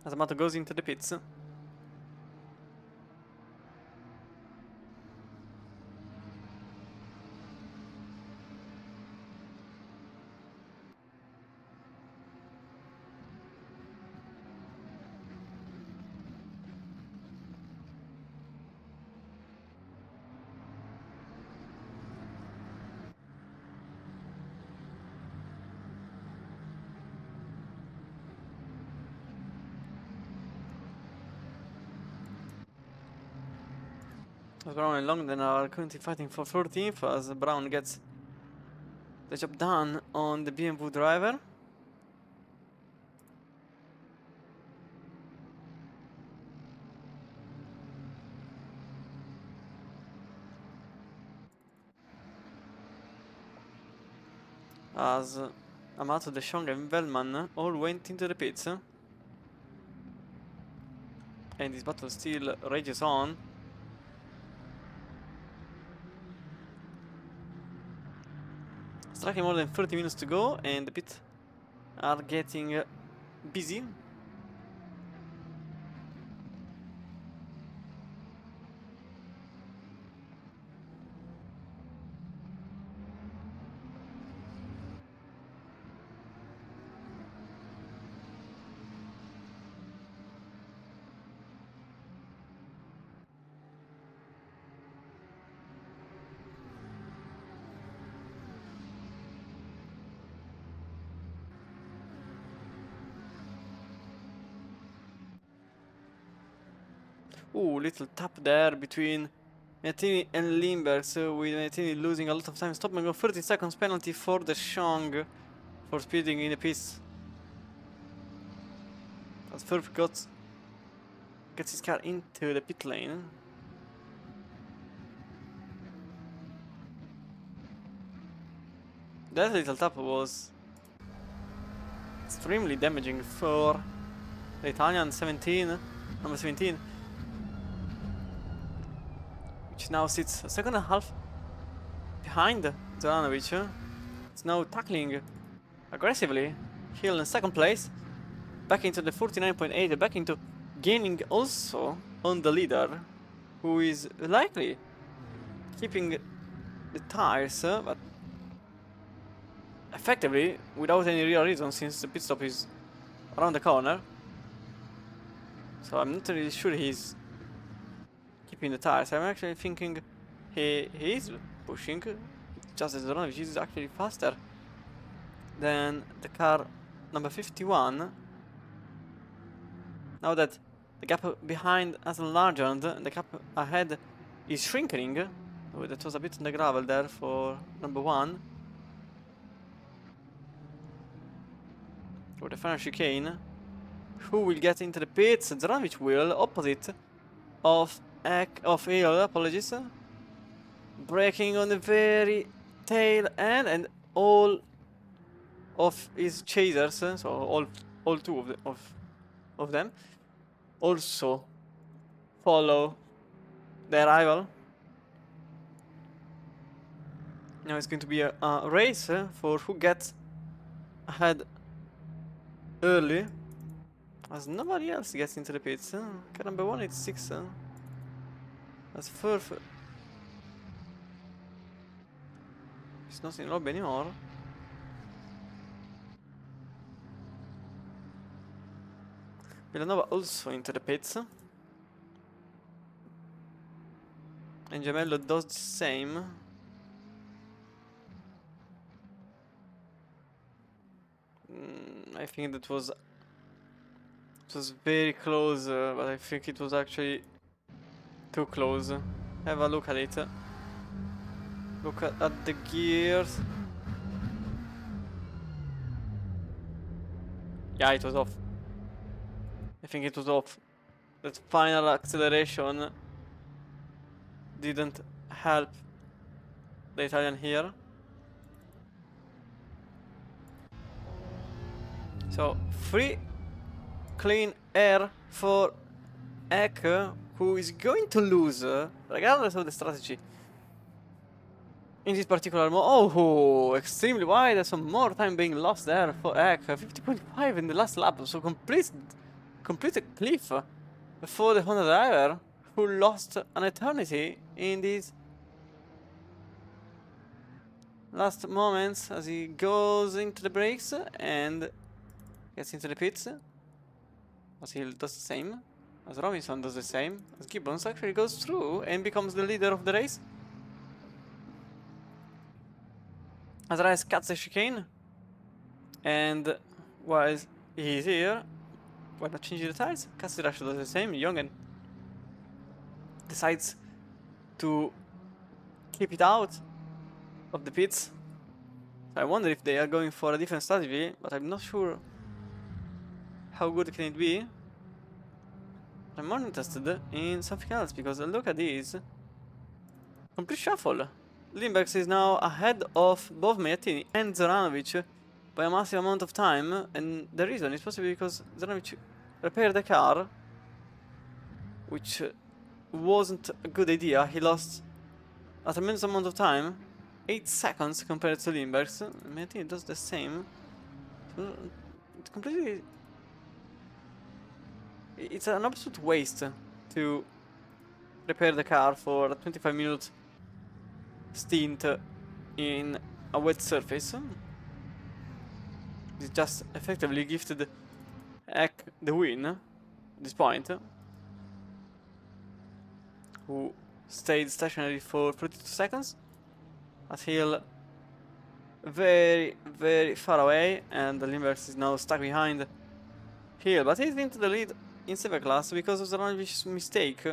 B: As Amato goes into the pits. As Brown and Longden are currently fighting for 14th, as Brown gets the job done on the BMW driver. as Amato, De Jong and Velman all went into the pits. And this battle still rages on. Slightly more than 30 minutes to go, and the pits are getting busy. Ooh, little tap there between Mettini and Lindbergh, so with Mettini losing a lot of time. Stop and go 30 seconds penalty for De Jong for speeding in the pits. As Ferb gets his car into the pit lane. That little tap was extremely damaging for the Italian number 17. Which now sits a second and a half behind Zoranovic. It's now tackling aggressively. Hill in second place. Back into the 49.8, back into gaining also on the leader, who is likely keeping the tires, but effectively without any real reason, since the pit stop is around the corner. So I'm not really sure he's keeping the tires. I'm actually thinking he is pushing, just as Zoranovic is actually faster than the car number 51. Now that the gap behind has enlarged and the gap ahead is shrinking. Oh, that was a bit on the gravel there for number 1. For the final chicane. Who will get into the pits? Zoranovic will, opposite of Hill, apologies. Braking on the very tail end, and all of his chasers, so all two of them, also follow their rival. Now it's going to be a race for who gets ahead early, as nobody else gets into the pits. Car number 1 is 6. As Furf is not in lobby anymore. Villanova also into the pits. And Gemello does the same. I think that was very close, but I think it was actually too close. Have a look at it. Look at the gears. Yeah, it was off. I think it was off. That final acceleration didn't help the Italian here. So, free clean air for Eck, who is going to lose, regardless of the strategy. In this particular oh, extremely wide. There's some more time being lost there for Eck. 50.5 in the last lap, so complete cliff for the Honda driver, who lost an eternity in these last moments as he goes into the brakes and gets into the pits. As he does the same, as Robinson does the same, as Gibbons actually goes through and becomes the leader of the race. As Rice cuts the chicane, and while he's here, why not change the tires? Cassidy does the same. Jongen decides to keep it out of the pits. So I wonder if they are going for a different strategy, but I'm not sure how good can it be. I'm more interested in something else, because look at this. Complete shuffle Limbex is now ahead of both Mattini and Zoranovic by a massive amount of time, and the reason is possibly because Zoranovic repaired the car, which wasn't a good idea. He lost a tremendous amount of time, 8 seconds compared to Limbex. Mattini does the same. It's completely... It's an absolute waste to repair the car for a 25-minute stint in a wet surface. It just effectively gifted Eck the win at this point, who stayed stationary for 32 seconds until very, very far away, and the Limbex is now stuck behind Hill, but he's into the lead in silver class because of Zaranovic's mistake.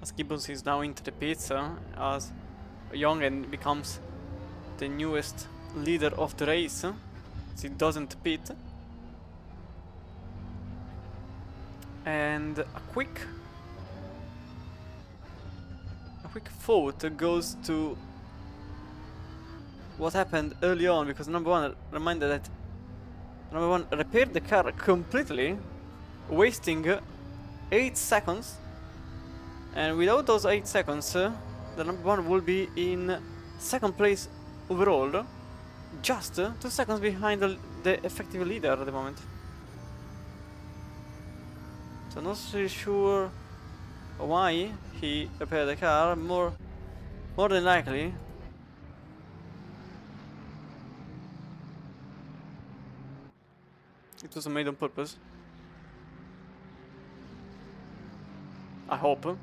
B: As Gibbons is now into the pits, as Young and becomes the newest leader of the race, as he doesn't pit. And a quick thought goes to what happened early on, because number one reminded that number one repaired the car completely, wasting 8 seconds. And without those 8 seconds, the number one will be in second place overall, just 2 seconds behind the effective leader at the moment. So not really sure why he repaired the car. More than likely, it was made on purpose. I hope.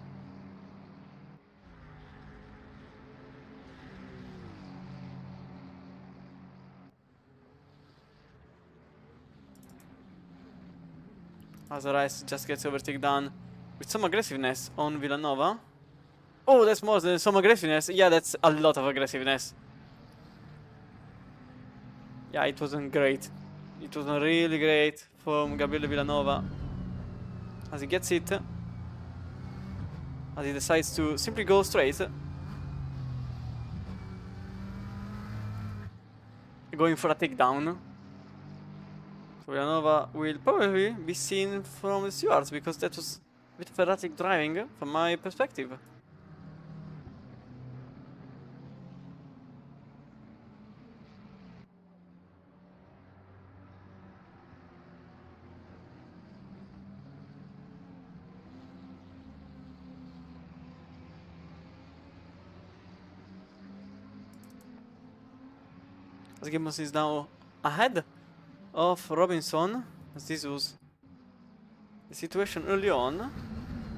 B: As the race just gets overtaken down with some aggressiveness on Villanova. Oh, that's more than some aggressiveness. Yeah, that's a lot of aggressiveness. Yeah, it wasn't great. It wasn't really great from Gabriele Villanova. As he gets it. As he decides to simply go straight. Going for a takedown. So Villanova will probably be seen from the stewards, because that was a bit of erratic driving from my perspective. As Gibbons is now ahead of Robinson, as this was the situation early on.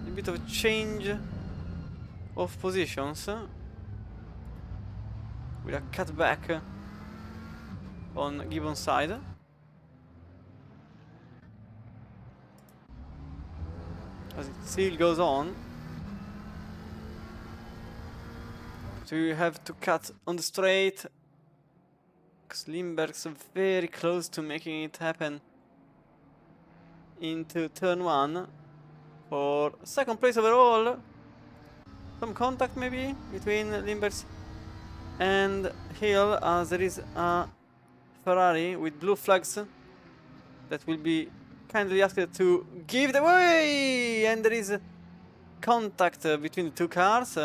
B: A bit of a change of positions with a cutback on Gibbons' side. As it still goes on. So you have to cut on the straight, because Limberg's very close to making it happen into turn 1 for second place overall. Some contact maybe between Limberg and Hill, as there is a Ferrari with blue flags that will be kindly asked to give the way, and there is contact between the two cars.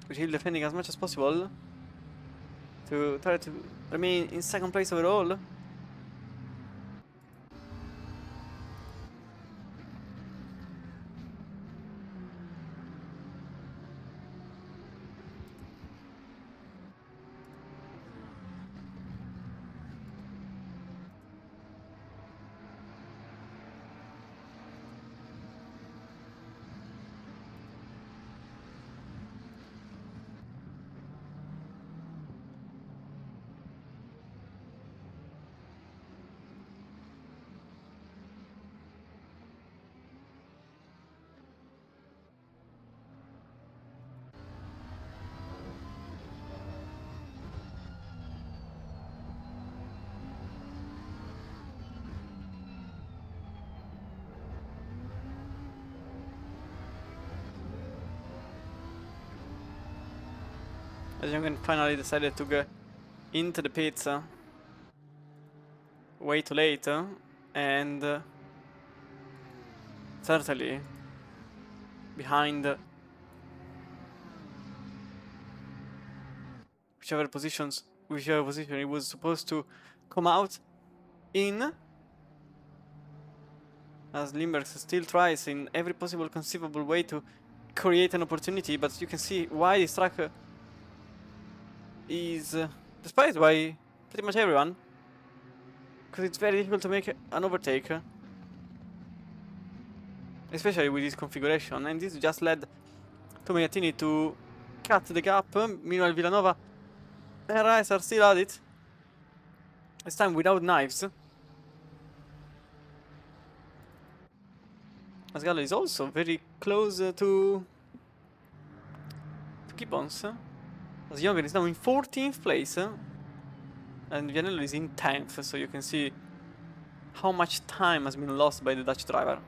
B: With Hill defending as much as possible to try to remain in second place overall. As Jungen finally decided to go into the pits way too late, and certainly behind whichever position he was supposed to come out in, as Limberg still tries in every possible conceivable way to create an opportunity, but you can see why this track is despised by pretty much everyone, because it's very difficult to make an overtake, especially with this configuration, and this just led to Magnatini to cut the gap. Meanwhile Villanova and Rice are still at it, this time without knives. As Gallo is also very close to Gibbons. As Jungen is now in 14th place, and Vianello is in 10th, so you can see how much time has been lost by the Dutch driver.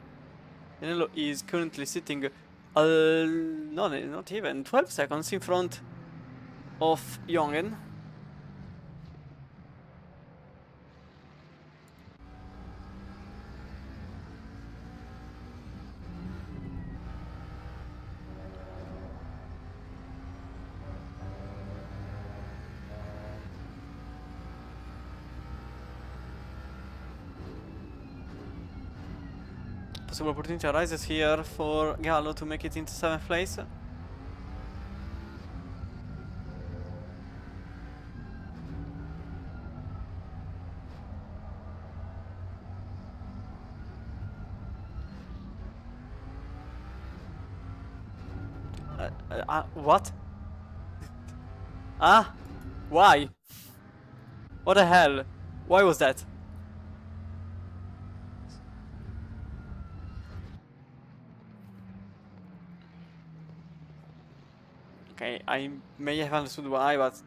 B: Vianello is currently sitting no, not even 12 seconds in front of Jungen. Possible opportunity arises here for Gallo to make it into 7th place. What? Ah? Why? What the hell? Why was that? Okay, I may have understood why, but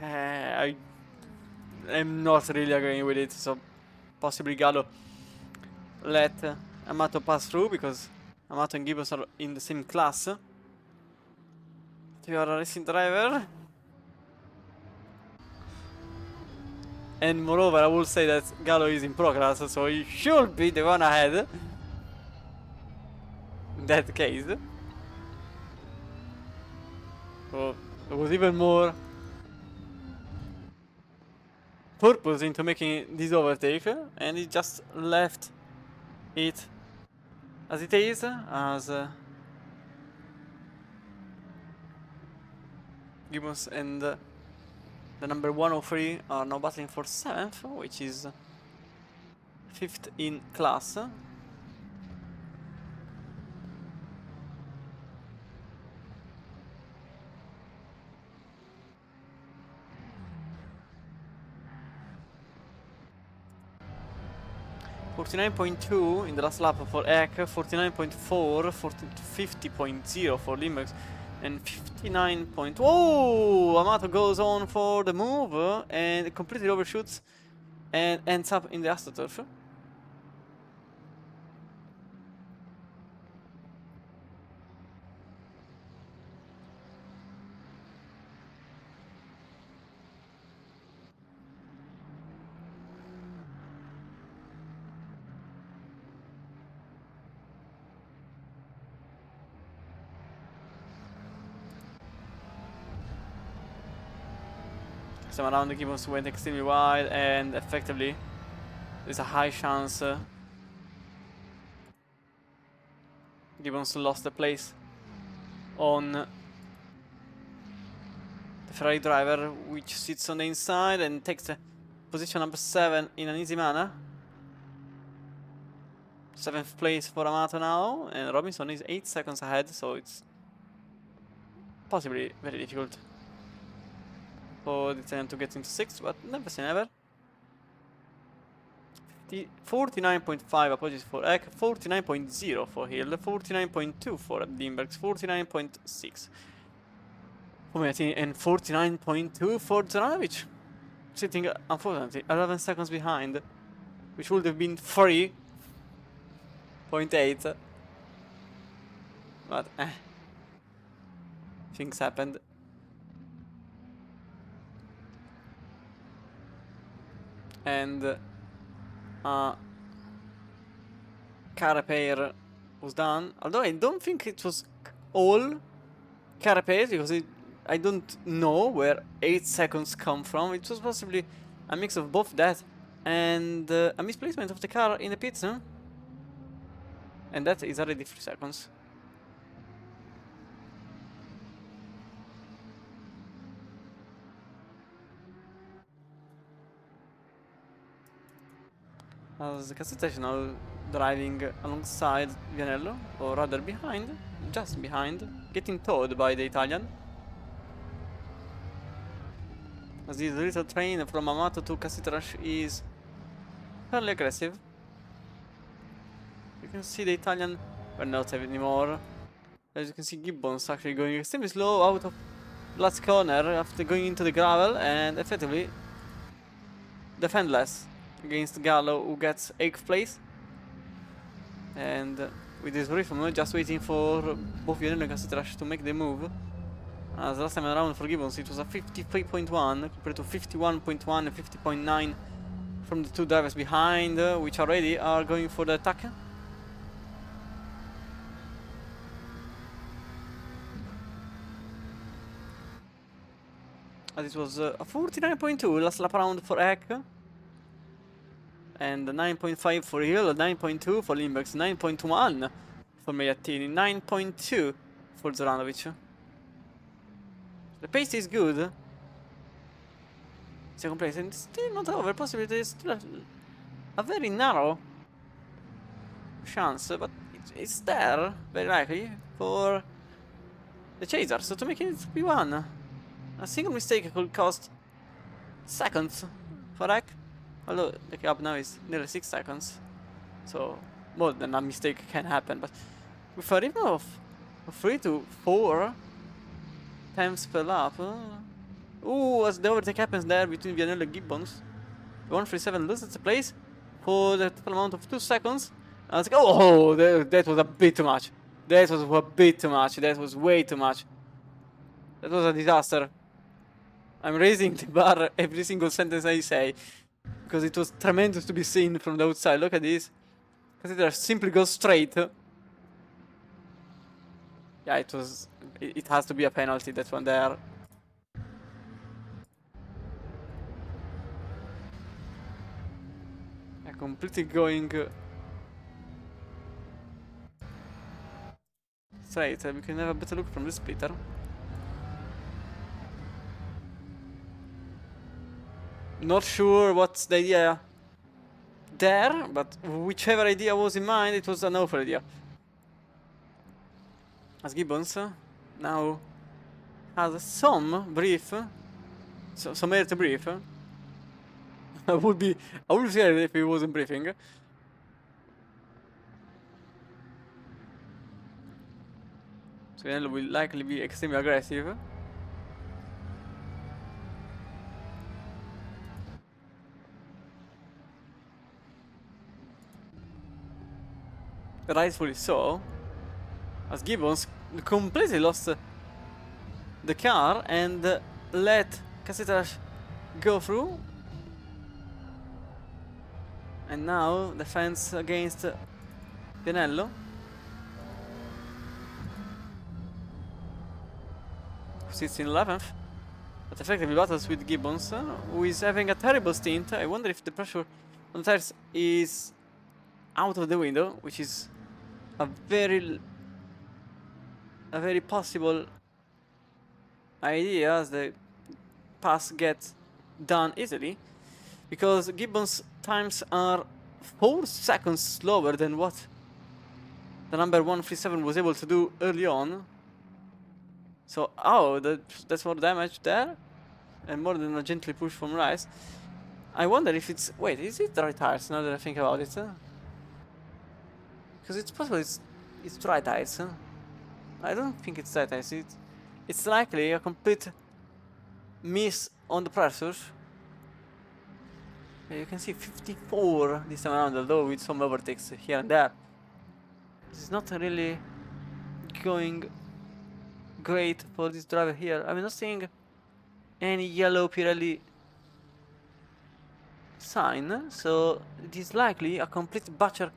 B: I am not really agreeing with it. So possibly Gallo let Amato pass through because Amato and Gibbons are in the same class. You are a racing driver. And moreover, I will say that Gallo is in pro class, so he should be the one ahead. In that case. So there was even more purpose into making this overtake, and he just left it as it is, as Gibbons and the number 103 are now battling for 7th, which is 5th in class. .49.2 in the last lap for Ek, 49.4, 50.0 for Limburg, and 59. Whoa! Amato goes on for the move and completely overshoots and ends up in the AstroTurf. Some around the Gibbons went extremely wide, and effectively there's a high chance Gibbons lost the place on the Ferrari driver, which sits on the inside and takes position number 7 in an easy manner. 7th place for Amato now, and Robinson is 8 seconds ahead, so it's possibly very difficult for the Italian to get into 6th, but never say never. 49.5 apologies for Ek, 49.0 for Hill, 49.2 for Limbergs, 49.6 for Metin, and 49.2 for Zoranovic, sitting unfortunately 11 seconds behind, which would have been 3.8, but things happened. and car repair was done. Although I don't think it was all car repairs, because I don't know where 8 seconds come from. It was possibly a mix of both that and a misplacement of the car in the pits, huh? And that is already 3 seconds. As Cassetta is now driving alongside Vianello, or rather behind, just behind, getting towed by the Italian. As this little train from Amato to Cassitrash is fairly aggressive. You can see the Italian, but not anymore. As you can see, Gibbons actually going extremely slow out of last corner after going into the gravel and effectively defendless against Gallo, who gets 8th place. And with this rhythm, just waiting for both Vianello and Cassitrash to make the move. As last time around for Gibbons it was a 53.1 compared to 51.1 and 50.9 from the two drivers behind, which already are going for the attack. As it was a 49.2 last lap round for Eck, and 9.5 for Hill, 9.2 for Limbex, 9.1 for Megattini, 9.2 for Zoranovic. The pace is good. Second place, and still not over. Possibly there is still a very narrow chance, but it's there, very likely, for the Chaser. So to make it P1, a single mistake could cost seconds for Eck. Although the gap now is nearly 6 seconds, so more than a mistake can happen. But with a rhythm of 3 to 4 times per lap, ooh, as the overtake happens there between Vianello and Gibbons, 137 loses the place for the total amount of 2 seconds. I was like, oh, that was a bit too much. That was a bit too much. That was way too much. That was a disaster. I'm raising the bar every single sentence I say, because it was tremendous to be seen from the outside. Look at this. Because it simply goes straight. Yeah, it was. It has to be a penalty, that one there. Yeah, completely going straight. We can have a better look from the splitter. Not sure what's the idea there, but whichever idea was in mind, it was an awful idea. As Gibbons now has some brief, some air to brief. I would be scared if he wasn't briefing. So Vianello will likely be extremely aggressive. Rightfully so, as Gibbons completely lost the car and let Cassitrash go through. And now defense against Vianello, who sits in 11th, but effectively battles with Gibbons, who is having a terrible stint. I wonder if the pressure on the tires is out of the window, which is a very possible idea, as the pass gets done easily, because Gibbons' times are 4 seconds slower than what the number 137 was able to do early on. So, oh, that's more damage there, and more than a gently push from Rice. I wonder if it's... wait, is it dry tires now that I think about it? Because it's possible it's dry tires. I don't think it's dry tires. It's likely a complete miss on the pressures. You can see 54 this time around, although with some overtakes here and there. This is not really going great for this driver here. I'm not seeing any yellow Pirelli sign, so it is likely a complete butcher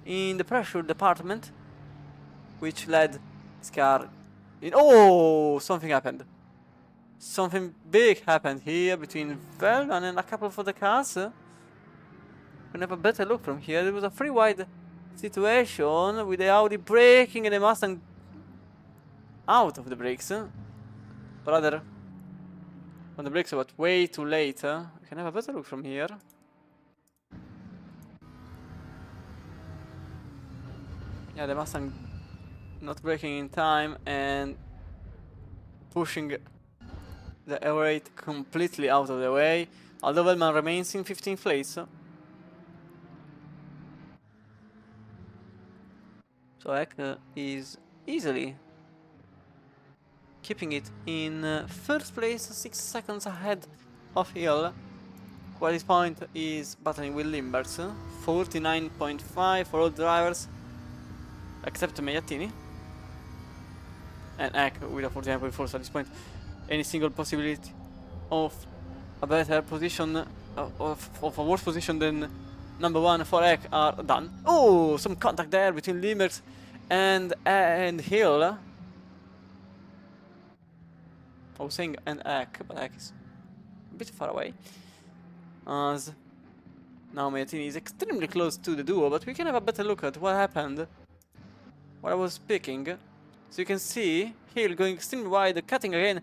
B: in the pressure department, which led this car in. Oh, something happened. Something big happened here between Velvan and a couple of other cars. We can have a better look from here. There was a free wide situation with the Audi braking and the Mustang out of the brakes. Rather on the brakes, but way too late. We can have a better look from here. Yeah, the Mustang not braking in time and pushing the air completely out of the way, although Velman remains in 15th place. So Ek is easily keeping it in first place, 6 seconds ahead of Hill. While his point is battling with Limberts, 49.5 for all drivers except Megatini. And Ek with a 49.4, so at this point any single possibility of a better position, of a worse position than number 1 for Ek are done. Oh, some contact there between Limberts and Hill. I was saying and Ek, but Ek is a bit far away. As now Megatini is extremely close to the duo, but we can have a better look at what happened, what I was picking. So you can see Hill going extremely wide, cutting again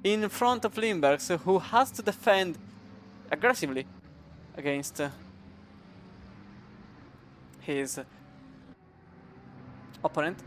B: in front of Limbergs, who has to defend aggressively against his opponent.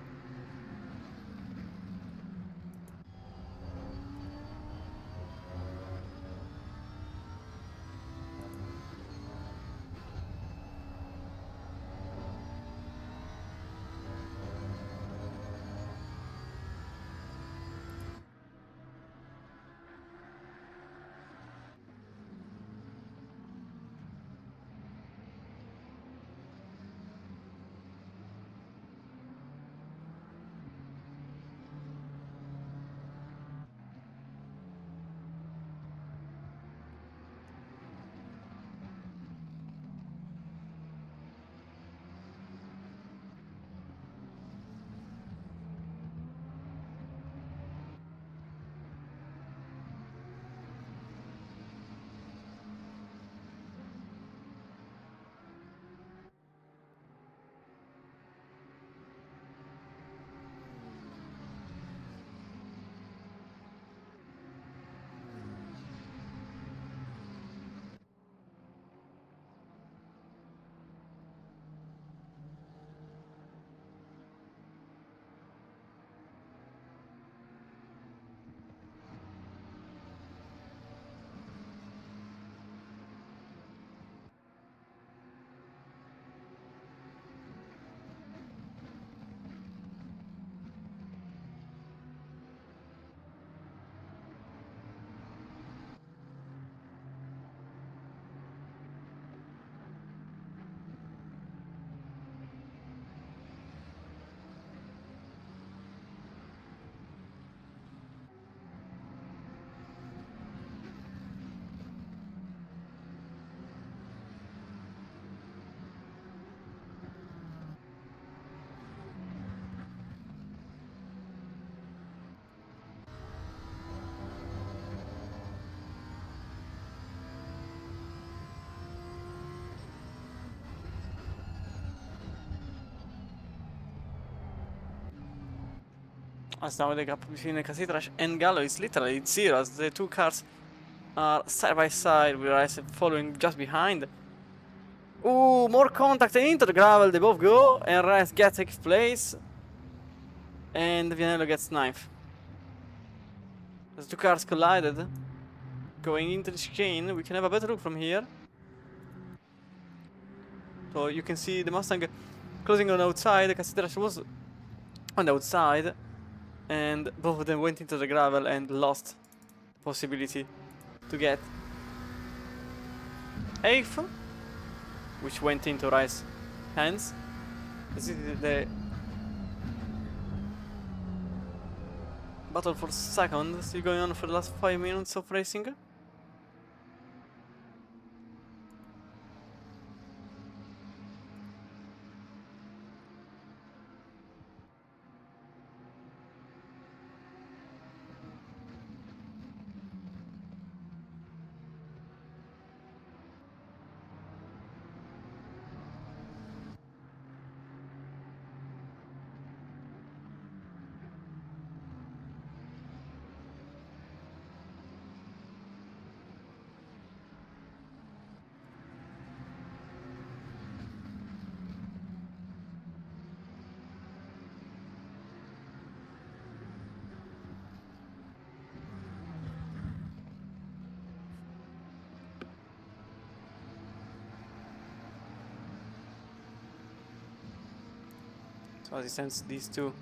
B: As now the gap between Casitrash and Gallo is literally 0, as the two cars are side by side, with Rice following just behind. Ooh, more contact into the gravel, they both go, and Rice gets 6th place, and Vianello gets 9th. As two cars collided, going into the chicane, we can have a better look from here. So you can see the Mustang closing on the outside, Casitrash was on the outside, and both of them went into the gravel and lost the possibility to get 8th, which went into Rice's hands. This is the battle for 2nd, still going on for the last 5 minutes of racing. So as it stands, these two are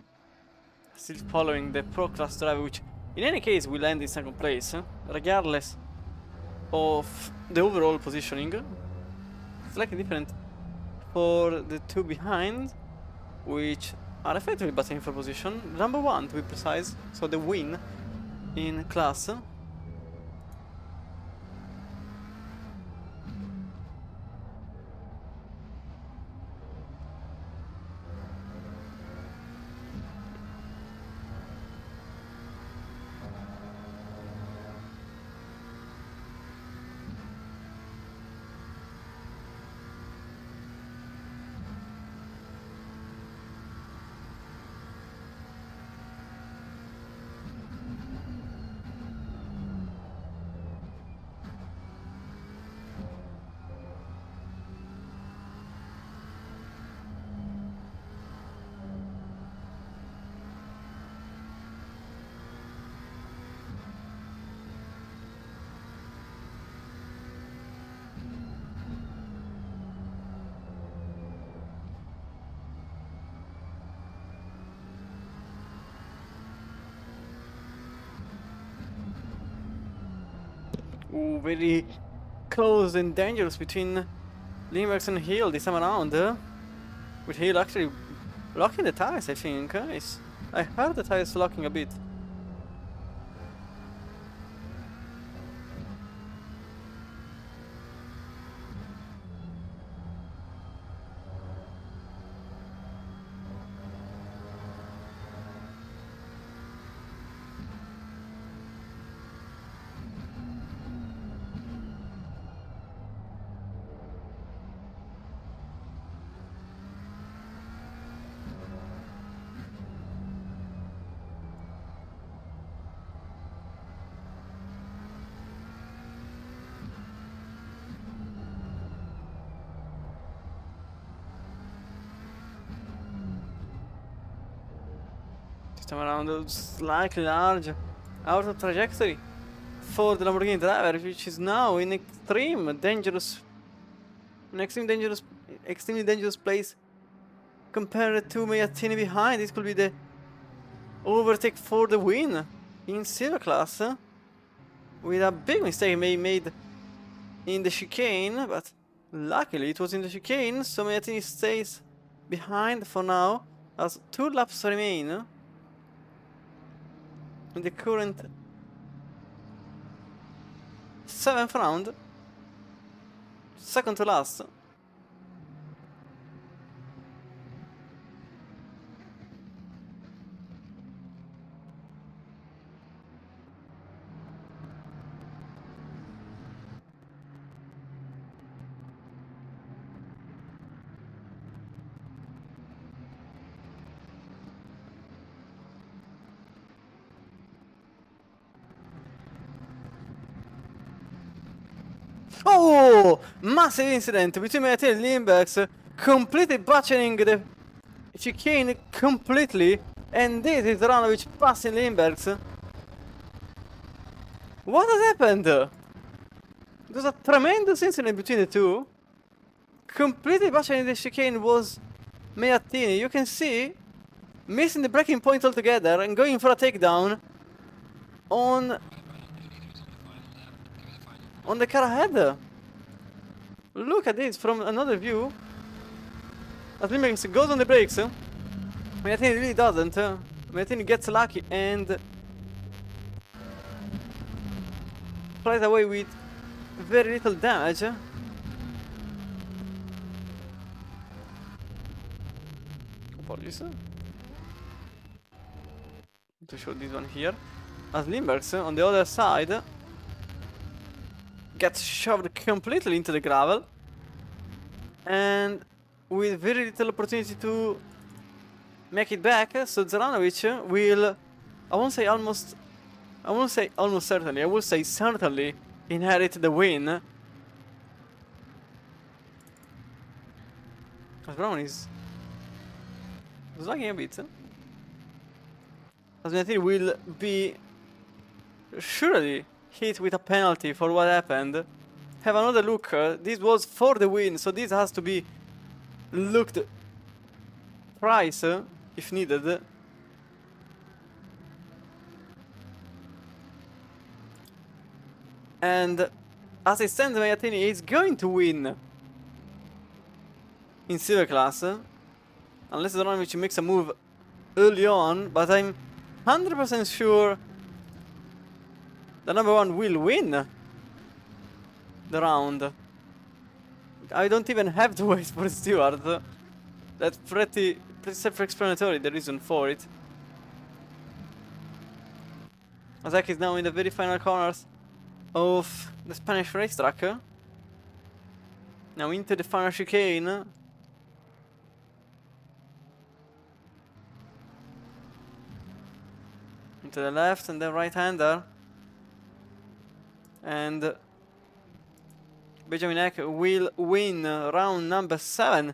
B: still following the Pro Class driver, which in any case will end in second place, regardless of the overall positioning. Slightly different for the two behind, which are effectively battling for position. Number one, to be precise, so the win in class. Ooh, very close and dangerous between Lindbergh and Hill this time around. With Hill actually locking the tires, I think. I heard the tires locking a bit. Time around, slightly large out of trajectory for the Lamborghini driver, which is now in extremely dangerous place compared to Mayattini behind. This could be the overtake for the win in silver class, with a big mistake made in the chicane, but luckily it was in the chicane, so Mayattini stays behind for now as 2 laps remain in the current 7th round, second to last. Oh! Massive incident between Mayattini and Lindbergh, completely butchering the chicane completely, and this is Ranovic passing Lindbergh. What has happened? There's a tremendous incident between the two. Completely butchering the chicane was Mayattini. You can see missing the braking point altogether and going for a takedown on the car ahead. Look at this from another view. As Lindbergh goes on the brakes, Mayattini really doesn't. Mayattini gets lucky and flies away with very little damage. Apologies. To show this one here. As Lindbergh on the other side gets shoved completely into the gravel, and with very little opportunity to make it back, so Zaranovic will, I won't say almost certainly, I will say certainly inherit the win. As Brown is lagging a bit. As Mayattini will be surely hit with a penalty for what happened. Have another look. This was for the win, so this has to be looked thrice if needed. And as it stands, Magnatini is going to win in silver class, unless Adonovich makes a move early on, but I'm 100% sure the number one will win the round. I don't even have to wait for Stewart. That's pretty self-explanatory, the reason for it. Azek is now in the very final corners of the Spanish racetrack. Now into the final chicane. Into the left and the right-hander. And Benjamin Eck will win round number 7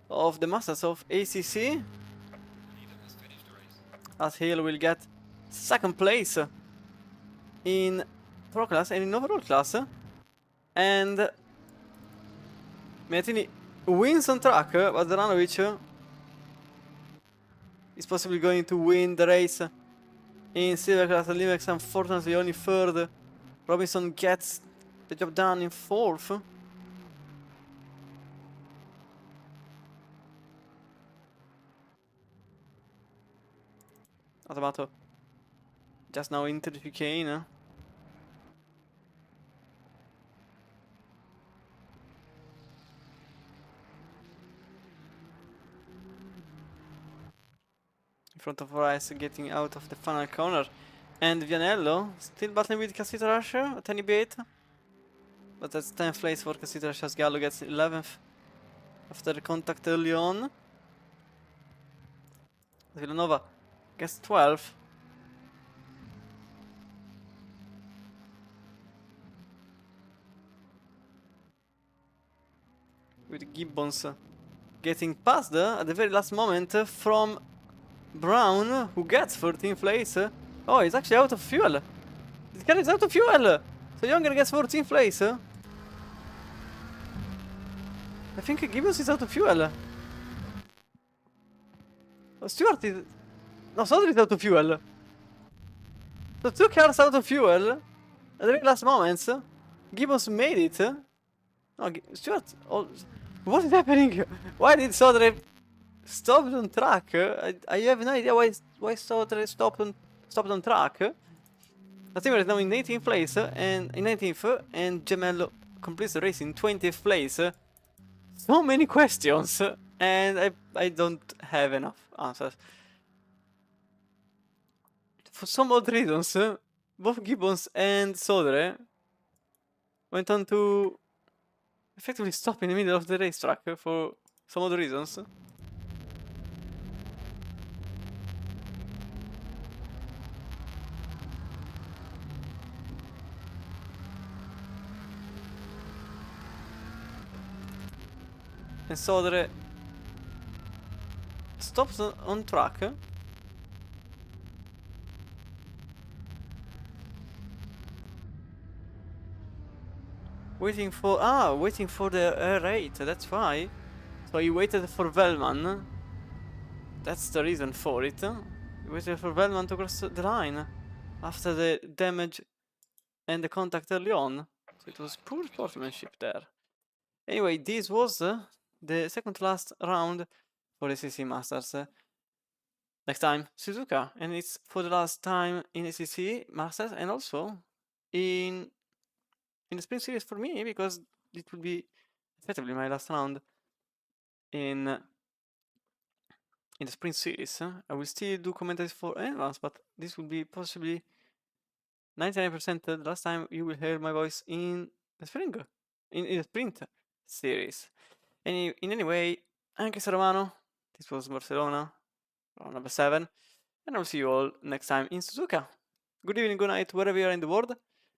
B: of the Masters of ACC. As Hill will get second place in Pro class and in overall class. And Magnatini wins on track, but Zaranovic is possibly going to win the race in silver class. Limex unfortunately only third. Robinson gets the job done in fourth. Automato just now into the chicane. In front of Rice getting out of the final corner. And Vianello still battling with Cassito Rush at any bit. But that's 10th place for Cassito Rush as Gallo gets 11th after the contact early on. Villanova gets 12th. With Gibbons getting past at the very last moment from Brown, who gets 13th place. Oh, he's actually out of fuel. This car is out of fuel. So Younger gets 14th place. I think Gibbons is out of fuel. Oh, Stewart is... No, Soder is out of fuel. So 2 cars out of fuel. At the very last moments. Gibbons made it. No, Stewart... Oh, what is happening? Why did Soder stop on track? I have no idea why Soder stopped on track. Latimer is now in 18th place and in 19th, and Gemello completes the race in 20th place. So many questions, and I don't have enough answers. For some odd reasons, both Gibbons and Sodre went on to effectively stop in the middle of the racetrack for some odd reasons. And Sodre stops on track. Waiting for the R8, that's why. So he waited for Velman. That's the reason for it. He waited for Velman to cross the line after the damage and the contact early on. So it was poor sportsmanship there. Anyway, this was the second to last round for the ACC Masters. Next time, Suzuka, and it's for the last time in ACC Masters and also in the Spring Series for me, because it will be effectively my last round in the Spring Series. I will still do commentaries for advance, but this will be possibly 99% the last time you will hear my voice in the spring, in the Sprint Series. In any way, I'm Chris Romano. This was Barcelona, round number 7, and I'll see you all next time in Suzuka. Good evening, good night, wherever you are in the world.